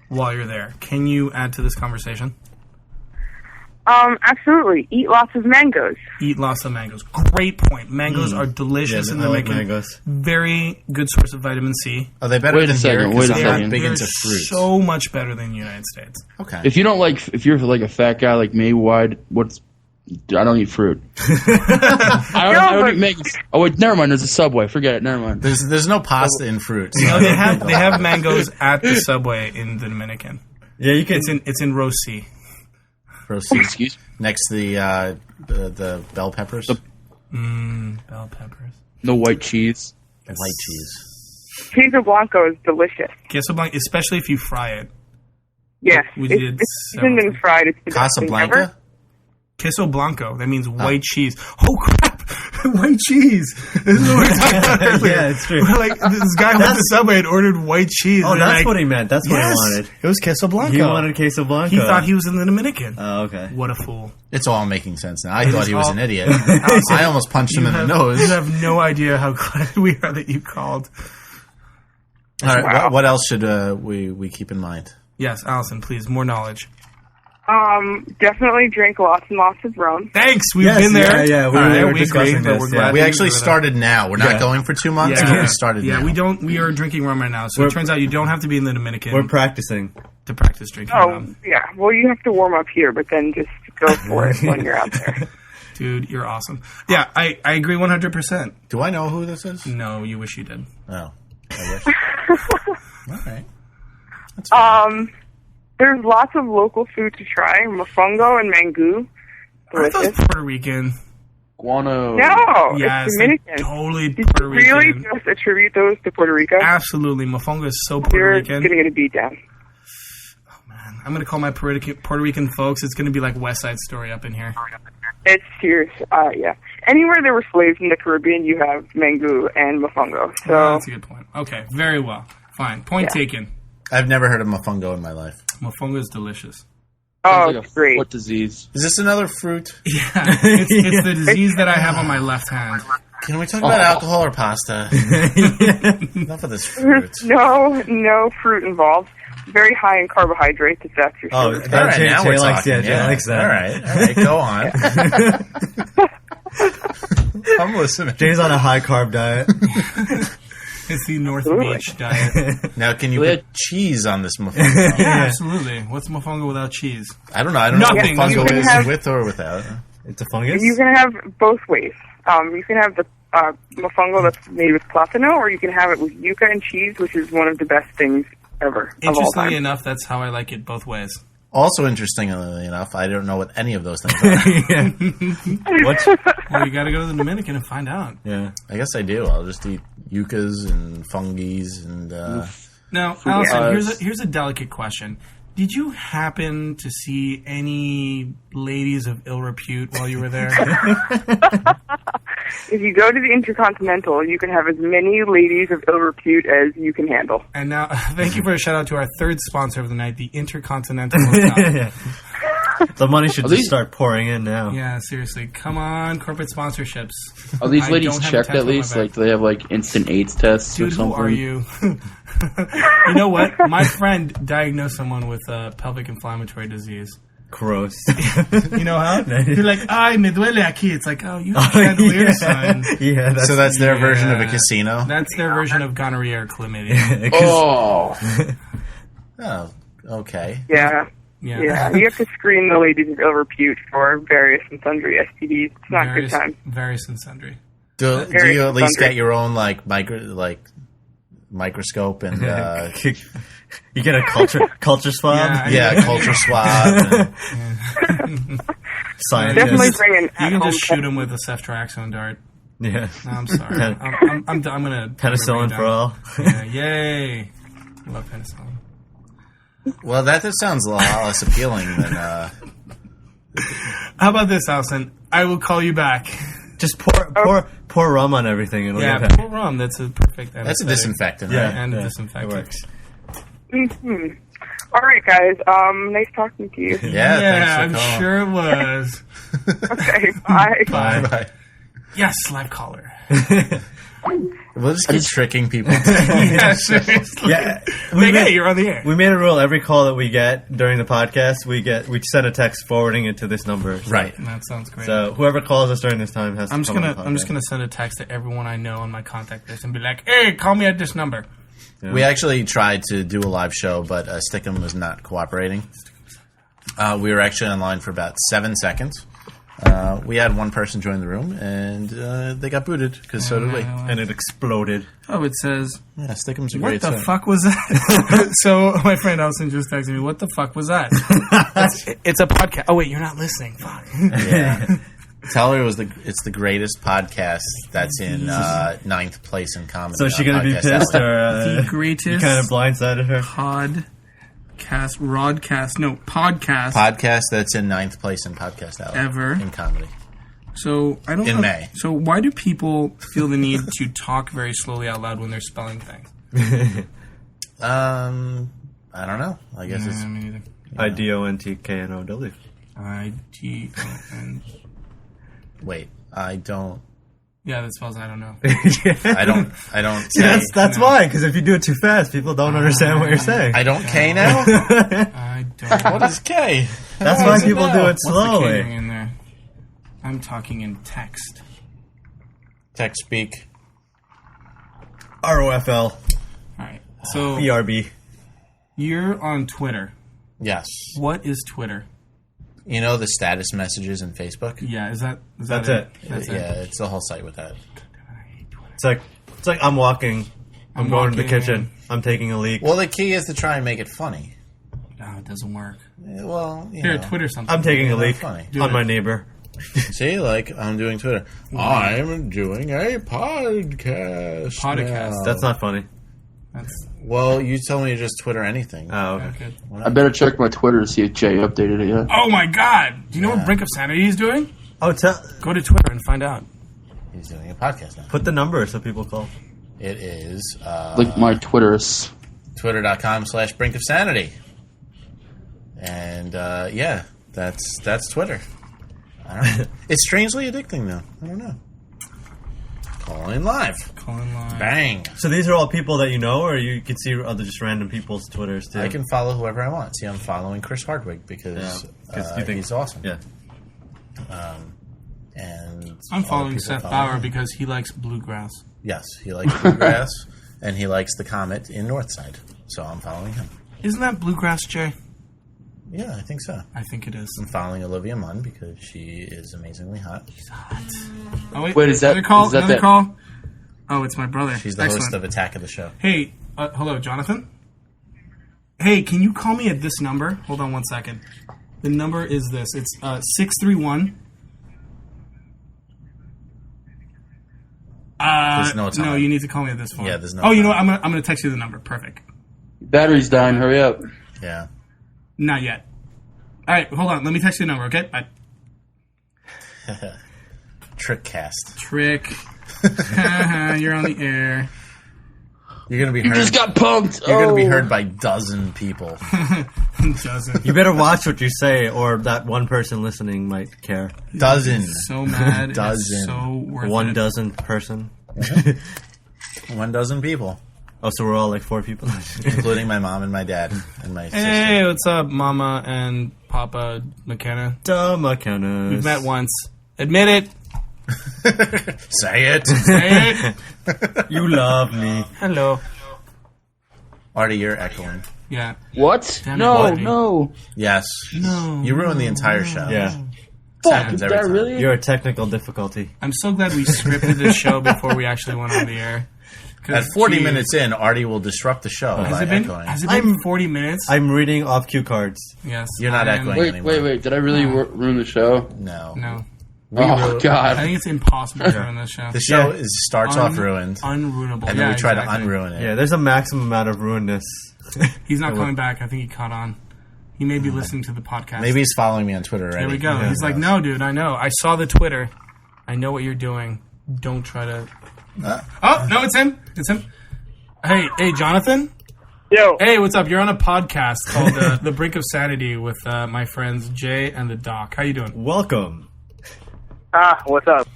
[SPEAKER 2] while you're there. Can you add to this conversation?
[SPEAKER 5] Absolutely. Eat lots of mangoes.
[SPEAKER 2] Eat lots of mangoes. Great point. Mangoes are delicious in the
[SPEAKER 3] I like
[SPEAKER 2] Dominican.
[SPEAKER 3] mangoes.
[SPEAKER 2] Very good source of vitamin C.
[SPEAKER 1] Are they better
[SPEAKER 4] Wait a
[SPEAKER 1] than
[SPEAKER 4] second,
[SPEAKER 1] here?
[SPEAKER 4] wait a
[SPEAKER 1] Because I'm
[SPEAKER 4] second.
[SPEAKER 1] not big
[SPEAKER 2] They're
[SPEAKER 1] into fruit.
[SPEAKER 2] so much better than the United States.
[SPEAKER 1] Okay.
[SPEAKER 4] If you're like a fat guy like me, I don't eat fruit. I don't eat mangoes. Oh wait, never mind. There's a Subway. Forget it. Never mind.
[SPEAKER 1] There's no pasta in fruit. So
[SPEAKER 2] No, they have mangoes at the Subway in the Dominican.
[SPEAKER 3] Yeah, you can.
[SPEAKER 2] It's in row C.
[SPEAKER 1] Proceed.
[SPEAKER 4] Excuse me.
[SPEAKER 1] Next to the bell peppers.
[SPEAKER 2] Bell peppers.
[SPEAKER 4] No white cheese.
[SPEAKER 1] And white cheese.
[SPEAKER 5] Queso Blanco is delicious.
[SPEAKER 2] Queso blanco, especially if you fry it.
[SPEAKER 5] Yes.
[SPEAKER 2] We
[SPEAKER 5] it's,
[SPEAKER 2] did
[SPEAKER 5] it's
[SPEAKER 2] several
[SPEAKER 5] seasoned and fried. It's the best thing ever.
[SPEAKER 1] Casablanca?
[SPEAKER 2] Queso Blanco. That means white cheese. Oh, crap. White cheese. This is what we were talking about earlier.
[SPEAKER 3] Yeah, it's true.
[SPEAKER 2] We're like, this guy went to Subway and ordered white cheese.
[SPEAKER 3] Oh,
[SPEAKER 2] and
[SPEAKER 3] that's
[SPEAKER 2] like,
[SPEAKER 3] what he meant. That's what he
[SPEAKER 2] yes,
[SPEAKER 3] wanted.
[SPEAKER 2] it was Queso Blanco.
[SPEAKER 3] He wanted queso blanco.
[SPEAKER 2] He thought he was in the Dominican.
[SPEAKER 3] Oh, okay.
[SPEAKER 2] What a fool.
[SPEAKER 1] It's all making sense now. I thought
[SPEAKER 2] is
[SPEAKER 1] he was
[SPEAKER 2] all-
[SPEAKER 1] an idiot. I almost punched him in the nose.
[SPEAKER 2] You have no idea how glad we are that you called.
[SPEAKER 1] All right, what else should we keep in mind?
[SPEAKER 2] Yes, Allison, please, more knowledge.
[SPEAKER 5] Definitely drink lots and lots of rum.
[SPEAKER 2] Thanks, we've
[SPEAKER 3] Yes,
[SPEAKER 2] been there.
[SPEAKER 3] yeah, we
[SPEAKER 2] All right,
[SPEAKER 3] were
[SPEAKER 2] we
[SPEAKER 3] discussing
[SPEAKER 2] agree, but
[SPEAKER 3] this,
[SPEAKER 2] we're
[SPEAKER 3] yeah.
[SPEAKER 2] glad
[SPEAKER 1] We
[SPEAKER 2] that
[SPEAKER 1] actually
[SPEAKER 2] you were there.
[SPEAKER 1] started now. We're not going for 2 months.
[SPEAKER 2] Yeah,
[SPEAKER 1] We started now.
[SPEAKER 2] we are drinking rum right now. So it turns out you don't have to be in the Dominican
[SPEAKER 3] We're practicing.
[SPEAKER 2] to practice drinking
[SPEAKER 5] Oh,
[SPEAKER 2] rum.
[SPEAKER 5] yeah. Well, you have to warm up here, but then just go for it when you're out there.
[SPEAKER 2] Dude, you're awesome. Yeah, I agree 100%.
[SPEAKER 1] Do I know who this is?
[SPEAKER 2] No, you wish you did.
[SPEAKER 1] Oh, I wish. All right. That's fine.
[SPEAKER 5] There's lots of local food to try. Mofongo and mango.
[SPEAKER 2] Are those
[SPEAKER 5] Delicious.
[SPEAKER 2] Puerto Rican?
[SPEAKER 4] Guano.
[SPEAKER 5] No,
[SPEAKER 2] Yeah,
[SPEAKER 5] it's
[SPEAKER 2] it's like
[SPEAKER 5] Dominican.
[SPEAKER 2] totally
[SPEAKER 5] Did
[SPEAKER 2] Puerto
[SPEAKER 5] you really
[SPEAKER 2] Rican.
[SPEAKER 5] just attribute those to Puerto Rico?
[SPEAKER 2] Absolutely. Mofongo is so Puerto
[SPEAKER 5] You're
[SPEAKER 2] Rican.
[SPEAKER 5] going to get a beat down.
[SPEAKER 2] Man, I'm going to call my Puerto Rican folks. It's going to be like West Side Story up in here.
[SPEAKER 5] It's serious. Yeah. Anywhere there were slaves in the Caribbean, you have mango and mofongo. So
[SPEAKER 2] Oh, that's a good point. Okay, very well. Fine. Point taken.
[SPEAKER 1] I've never heard of mofongo in my life.
[SPEAKER 2] Mofongo is delicious.
[SPEAKER 5] oh,
[SPEAKER 4] Sounds like a
[SPEAKER 5] great.
[SPEAKER 4] foot disease.
[SPEAKER 1] Is this another fruit?
[SPEAKER 2] Yeah, it's the disease that I have on my left hand.
[SPEAKER 1] Can we talk about alcohol or pasta? Enough of this fruit.
[SPEAKER 5] No fruit involved. Very high in carbohydrates, if that's your
[SPEAKER 3] Oh,
[SPEAKER 5] favorite.
[SPEAKER 1] All
[SPEAKER 3] that
[SPEAKER 1] right,
[SPEAKER 3] Jay,
[SPEAKER 1] now
[SPEAKER 3] Jay
[SPEAKER 1] we're
[SPEAKER 3] likes,
[SPEAKER 1] talking.
[SPEAKER 3] yeah, Jay likes that.
[SPEAKER 1] All right, go on. I'm listening.
[SPEAKER 3] Jay's on a high carb diet.
[SPEAKER 2] It's the North
[SPEAKER 5] Absolutely.
[SPEAKER 2] Beach diet.
[SPEAKER 1] Now, can you
[SPEAKER 4] Well,
[SPEAKER 1] put cheese on this mofongo?
[SPEAKER 2] Yeah, absolutely. What's mofongo without cheese?
[SPEAKER 1] I don't know. I don't
[SPEAKER 2] Nothing.
[SPEAKER 1] know
[SPEAKER 5] You
[SPEAKER 1] what
[SPEAKER 5] can
[SPEAKER 1] mofongo is
[SPEAKER 5] have-
[SPEAKER 1] with or without.
[SPEAKER 3] It's a fungus?
[SPEAKER 5] You can have both ways. You can have the mofongo that's made with platano, or you can have it with yuca and cheese, which is one of the best things ever of all
[SPEAKER 2] Interestingly
[SPEAKER 5] time.
[SPEAKER 2] enough, that's how I like it both ways.
[SPEAKER 1] Also, interestingly enough, I don't know what any of those things are.
[SPEAKER 3] yeah. What?
[SPEAKER 2] Well, you got to go to the Dominican and find out.
[SPEAKER 3] Yeah.
[SPEAKER 1] I guess I do. I'll just eat yuccas and fungis and...
[SPEAKER 2] Now, Allison, here's a delicate question. Did you happen to see any ladies of ill repute while you were there?
[SPEAKER 5] If you go to the Intercontinental, you can have as many ladies of ill repute as you can handle.
[SPEAKER 2] And now, thank you for a shout out to our third sponsor of the night, the Intercontinental Hotel.
[SPEAKER 3] Yeah. The money should
[SPEAKER 4] Are
[SPEAKER 3] just
[SPEAKER 4] these-
[SPEAKER 3] start pouring in now.
[SPEAKER 2] Yeah, seriously. Come on, corporate sponsorships.
[SPEAKER 4] Are these
[SPEAKER 2] I
[SPEAKER 4] ladies
[SPEAKER 2] don't have a
[SPEAKER 4] checked
[SPEAKER 2] tattoo
[SPEAKER 4] at
[SPEAKER 2] on my
[SPEAKER 4] least?
[SPEAKER 2] back.
[SPEAKER 4] Like, do they have like instant AIDS tests or
[SPEAKER 2] Dude,
[SPEAKER 4] something?
[SPEAKER 2] who are you? You know what? My friend diagnosed someone with pelvic inflammatory disease.
[SPEAKER 3] Gross.
[SPEAKER 2] You know how? You're like, ay, me duele aquí. It's like, oh, you have chandelier, son.
[SPEAKER 3] Yeah,
[SPEAKER 1] so that's their version of a
[SPEAKER 2] Yeah.
[SPEAKER 1] casino?
[SPEAKER 2] That's their version of gonorrhea or chlamydia.
[SPEAKER 4] Oh,
[SPEAKER 1] Oh, okay.
[SPEAKER 5] Yeah.
[SPEAKER 2] Yeah.
[SPEAKER 5] Yeah. You have to screen the ladies of ill repute for various and sundry STDs. It's not a good time.
[SPEAKER 2] Various and sundry.
[SPEAKER 1] Do
[SPEAKER 5] Very
[SPEAKER 1] you at least
[SPEAKER 5] sundry.
[SPEAKER 1] get your own microscope and
[SPEAKER 3] you get a culture swab.
[SPEAKER 2] Yeah.
[SPEAKER 1] culture swab?
[SPEAKER 3] Scientist.
[SPEAKER 5] Definitely bring an
[SPEAKER 2] You can
[SPEAKER 5] at-home
[SPEAKER 2] just shoot him with a ceftriaxone dart.
[SPEAKER 3] Yeah.
[SPEAKER 2] No, I'm sorry. I'm gonna
[SPEAKER 3] Penicillin for all.
[SPEAKER 2] Yeah, yay! I love penicillin.
[SPEAKER 1] Well, that just sounds a lot less appealing than.
[SPEAKER 2] How about this, Allison? I will call you back.
[SPEAKER 3] Just pour rum on everything. It'll
[SPEAKER 2] Yeah,
[SPEAKER 3] get better.
[SPEAKER 2] pour rum. That's a perfect.
[SPEAKER 1] That's a
[SPEAKER 2] anesthetic.
[SPEAKER 1] disinfectant,
[SPEAKER 3] Yeah.
[SPEAKER 1] right?
[SPEAKER 2] And
[SPEAKER 3] Yeah,
[SPEAKER 2] disinfectant.
[SPEAKER 3] it works.
[SPEAKER 5] Mhm. All right, guys. Nice talking to you.
[SPEAKER 1] Yeah,
[SPEAKER 2] I'm
[SPEAKER 1] thanks for calling.
[SPEAKER 2] sure it was.
[SPEAKER 5] Okay, bye.
[SPEAKER 2] Bye.
[SPEAKER 1] Bye.
[SPEAKER 2] Yes, live caller.
[SPEAKER 1] We'll just keep tricking people.
[SPEAKER 2] Yeah, seriously.
[SPEAKER 3] Yeah.
[SPEAKER 2] Like, hey, you're on the air.
[SPEAKER 3] We made a rule: every call that we get during the podcast, we send a text forwarding it to this number. So,
[SPEAKER 1] Right.
[SPEAKER 2] That sounds great.
[SPEAKER 3] So whoever calls us during this time has.
[SPEAKER 2] I'm
[SPEAKER 3] to
[SPEAKER 2] just
[SPEAKER 3] come on
[SPEAKER 2] gonna
[SPEAKER 3] the
[SPEAKER 2] I'm just
[SPEAKER 3] podcast.
[SPEAKER 2] gonna send a text to everyone I know on my contact list and be like, hey, call me at this number.
[SPEAKER 1] We actually tried to do a live show, but Stickum was not cooperating. We were actually online for about 7 seconds. We had one person join the room, and they got booted, because so did we.
[SPEAKER 3] and it exploded.
[SPEAKER 2] Oh, it says,
[SPEAKER 1] Yeah, Stickum's a
[SPEAKER 2] what
[SPEAKER 1] great
[SPEAKER 2] the
[SPEAKER 1] site.
[SPEAKER 2] fuck was that? So my friend Allison just texted me, what the fuck was that? It's a podcast. Oh, wait, you're not listening. Fuck.
[SPEAKER 1] Yeah. Tell her it's the greatest podcast that's in 9th place in comedy.
[SPEAKER 3] So is she gonna be
[SPEAKER 1] Podcast
[SPEAKER 3] pissed,
[SPEAKER 1] Alley.
[SPEAKER 3] or
[SPEAKER 2] The greatest
[SPEAKER 3] you kind of blindsided her?
[SPEAKER 2] podcast
[SPEAKER 1] that's in 9th place in podcast alley
[SPEAKER 2] ever
[SPEAKER 1] in comedy.
[SPEAKER 2] So I don't
[SPEAKER 1] in
[SPEAKER 2] know.
[SPEAKER 1] May.
[SPEAKER 2] So why do people feel the need to talk very slowly out loud when they're spelling things?
[SPEAKER 1] I don't know. I guess it's
[SPEAKER 2] Me neither.
[SPEAKER 3] IDONTKNOW.
[SPEAKER 2] IDON.
[SPEAKER 1] wait. I don't.
[SPEAKER 2] Yeah, that spells I don't know.
[SPEAKER 1] I don't.
[SPEAKER 3] See, that's why. Because if you do it too fast, people don't understand what you're saying.
[SPEAKER 1] I don't K now.
[SPEAKER 2] I don't.
[SPEAKER 1] What is K?
[SPEAKER 3] That's why people do it
[SPEAKER 2] What's the K
[SPEAKER 3] slowly.
[SPEAKER 2] in there? I'm talking in text.
[SPEAKER 1] Text speak.
[SPEAKER 3] ROFL.
[SPEAKER 2] All right. So
[SPEAKER 3] BRB.
[SPEAKER 2] you're on Twitter.
[SPEAKER 1] Yes.
[SPEAKER 2] What is Twitter?
[SPEAKER 1] You know the status messages in Facebook?
[SPEAKER 2] Yeah, is that
[SPEAKER 3] That's it.
[SPEAKER 2] That's
[SPEAKER 1] Yeah,
[SPEAKER 2] it.
[SPEAKER 1] it's the whole site with that.
[SPEAKER 3] It's like I'm walking. I'm going to the
[SPEAKER 2] walking.
[SPEAKER 3] kitchen. I'm taking a leak.
[SPEAKER 1] Well, the key is to try and make it funny.
[SPEAKER 2] No, it doesn't work.
[SPEAKER 1] Well, you
[SPEAKER 2] Here,
[SPEAKER 1] know.
[SPEAKER 2] Twitter something.
[SPEAKER 3] I'm taking a leak
[SPEAKER 1] funny.
[SPEAKER 2] Do
[SPEAKER 3] on
[SPEAKER 2] it.
[SPEAKER 3] my neighbor.
[SPEAKER 1] See, like I'm doing Twitter. I'm doing a podcast.
[SPEAKER 2] Podcast.
[SPEAKER 1] now.
[SPEAKER 3] That's not funny.
[SPEAKER 2] That's
[SPEAKER 1] Well, you told me to just Twitter anything.
[SPEAKER 3] Oh, okay.
[SPEAKER 2] good.
[SPEAKER 4] I better check my Twitter to see if Jay updated it yet.
[SPEAKER 2] Oh my God! Do you know what Brink of Sanity is doing?
[SPEAKER 3] Oh,
[SPEAKER 2] Go to Twitter and find out.
[SPEAKER 1] He's doing a podcast now.
[SPEAKER 3] put the number so people call.
[SPEAKER 1] It is
[SPEAKER 4] Like my Twitter's.
[SPEAKER 1] twitter.com/Brink of Sanity. And yeah, that's Twitter. I don't know. It's strangely addicting though. I don't know. Calling live.
[SPEAKER 2] Calling live.
[SPEAKER 1] Bang.
[SPEAKER 3] So these are all people that you know, or you can see other just random people's Twitters too.
[SPEAKER 1] I can follow whoever I want. See, I'm following Chris Hardwick because
[SPEAKER 3] you think
[SPEAKER 1] he's awesome.
[SPEAKER 3] Yeah.
[SPEAKER 1] And
[SPEAKER 2] I'm
[SPEAKER 1] other
[SPEAKER 2] following
[SPEAKER 1] people
[SPEAKER 2] Seth
[SPEAKER 1] follow
[SPEAKER 2] Bauer
[SPEAKER 1] him.
[SPEAKER 2] because he likes bluegrass.
[SPEAKER 1] Yes, he likes bluegrass, and he likes the Comet in Northside. So I'm following him.
[SPEAKER 2] Isn't that bluegrass, Jay?
[SPEAKER 1] Yeah, I think so.
[SPEAKER 2] I think it is.
[SPEAKER 1] I'm following Olivia Munn because she is amazingly hot.
[SPEAKER 2] Oh
[SPEAKER 4] Wait, is that-
[SPEAKER 2] another call?
[SPEAKER 4] is that
[SPEAKER 2] Another
[SPEAKER 4] that-
[SPEAKER 2] call? Oh, it's my brother.
[SPEAKER 1] She's the
[SPEAKER 2] Excellent.
[SPEAKER 1] host of Attack of the Show.
[SPEAKER 2] Hey, hello, Jonathan? Hey, can you call me at this number? Hold on one second. The number is this. It's 631.
[SPEAKER 1] There's no time.
[SPEAKER 2] No, you need to call me at this phone.
[SPEAKER 1] Yeah, there's no
[SPEAKER 2] Oh, you know what?
[SPEAKER 1] time.
[SPEAKER 2] I'm gonna text you the number. Perfect.
[SPEAKER 4] Battery's dying. Hurry up.
[SPEAKER 1] Yeah.
[SPEAKER 2] Not yet. All right, hold on. Let me text you the number, okay? Bye.
[SPEAKER 1] Trick cast.
[SPEAKER 2] Trick. You're on the air.
[SPEAKER 1] You're gonna be
[SPEAKER 4] You
[SPEAKER 1] heard.
[SPEAKER 4] just got pumped.
[SPEAKER 1] You're gonna be
[SPEAKER 4] Oh.
[SPEAKER 1] heard by dozen people.
[SPEAKER 2] Doesn't.
[SPEAKER 3] You better watch what you say, or that one person listening might care.
[SPEAKER 1] Dozen.
[SPEAKER 2] So mad.
[SPEAKER 1] Dozen.
[SPEAKER 2] It's so worth
[SPEAKER 3] One
[SPEAKER 2] it.
[SPEAKER 3] dozen person.
[SPEAKER 1] 1 dozen people,
[SPEAKER 3] Oh, so we're all like 4 people.
[SPEAKER 1] including my mom and my dad and my sister.
[SPEAKER 2] Hey, what's up, Mama and Papa McKenna?
[SPEAKER 3] McKenna.
[SPEAKER 2] We've met once. Admit it.
[SPEAKER 1] Say it.
[SPEAKER 2] Say it.
[SPEAKER 3] You love me.
[SPEAKER 2] Hello.
[SPEAKER 1] Artie, you're echoing.
[SPEAKER 2] Yeah.
[SPEAKER 4] What?
[SPEAKER 2] Damn it,
[SPEAKER 4] No,
[SPEAKER 2] Buddy.
[SPEAKER 4] no.
[SPEAKER 1] Yes.
[SPEAKER 2] No.
[SPEAKER 1] You ruined the entire show.
[SPEAKER 3] Yeah.
[SPEAKER 4] Fuck,
[SPEAKER 1] happens
[SPEAKER 4] is
[SPEAKER 1] every
[SPEAKER 4] that
[SPEAKER 1] time.
[SPEAKER 4] really?
[SPEAKER 3] You're a technical difficulty.
[SPEAKER 2] I'm so glad we scripted this show before we actually went on the air. 'Cause,
[SPEAKER 1] At 40
[SPEAKER 2] geez,
[SPEAKER 1] minutes in, Artie will disrupt the show
[SPEAKER 2] Has
[SPEAKER 1] by
[SPEAKER 2] it been?
[SPEAKER 1] echoing.
[SPEAKER 2] Has it been 40 minutes?
[SPEAKER 3] I'm reading off cue cards.
[SPEAKER 2] Yes.
[SPEAKER 1] You're not
[SPEAKER 2] I am-
[SPEAKER 1] echoing.
[SPEAKER 4] Wait,
[SPEAKER 1] anymore.
[SPEAKER 4] wait. Did I really ruin the show?
[SPEAKER 1] No.
[SPEAKER 2] No.
[SPEAKER 4] Oh,
[SPEAKER 2] I
[SPEAKER 4] God.
[SPEAKER 2] think it's impossible to ruin this show.
[SPEAKER 1] The show starts off ruined,
[SPEAKER 2] Unruinable.
[SPEAKER 1] and then
[SPEAKER 2] Yeah,
[SPEAKER 1] we try
[SPEAKER 2] exactly.
[SPEAKER 1] to unruin it.
[SPEAKER 3] Yeah, there's a maximum amount of ruinedness.
[SPEAKER 2] He's not coming back. I think he caught on. He may be listening to the podcast.
[SPEAKER 1] Maybe he's following me on Twitter already.
[SPEAKER 2] There we go.
[SPEAKER 1] Yeah.
[SPEAKER 2] He's like, no, dude, I know. I saw the Twitter. I know what you're doing. Don't try to... Oh, no, it's him. It's him. Hey, Jonathan?
[SPEAKER 5] Yo,
[SPEAKER 2] Hey, what's up? You're on a podcast called The Brink of Sanity with my friends Jay and The Doc. How you doing?
[SPEAKER 3] Welcome.
[SPEAKER 5] what's up?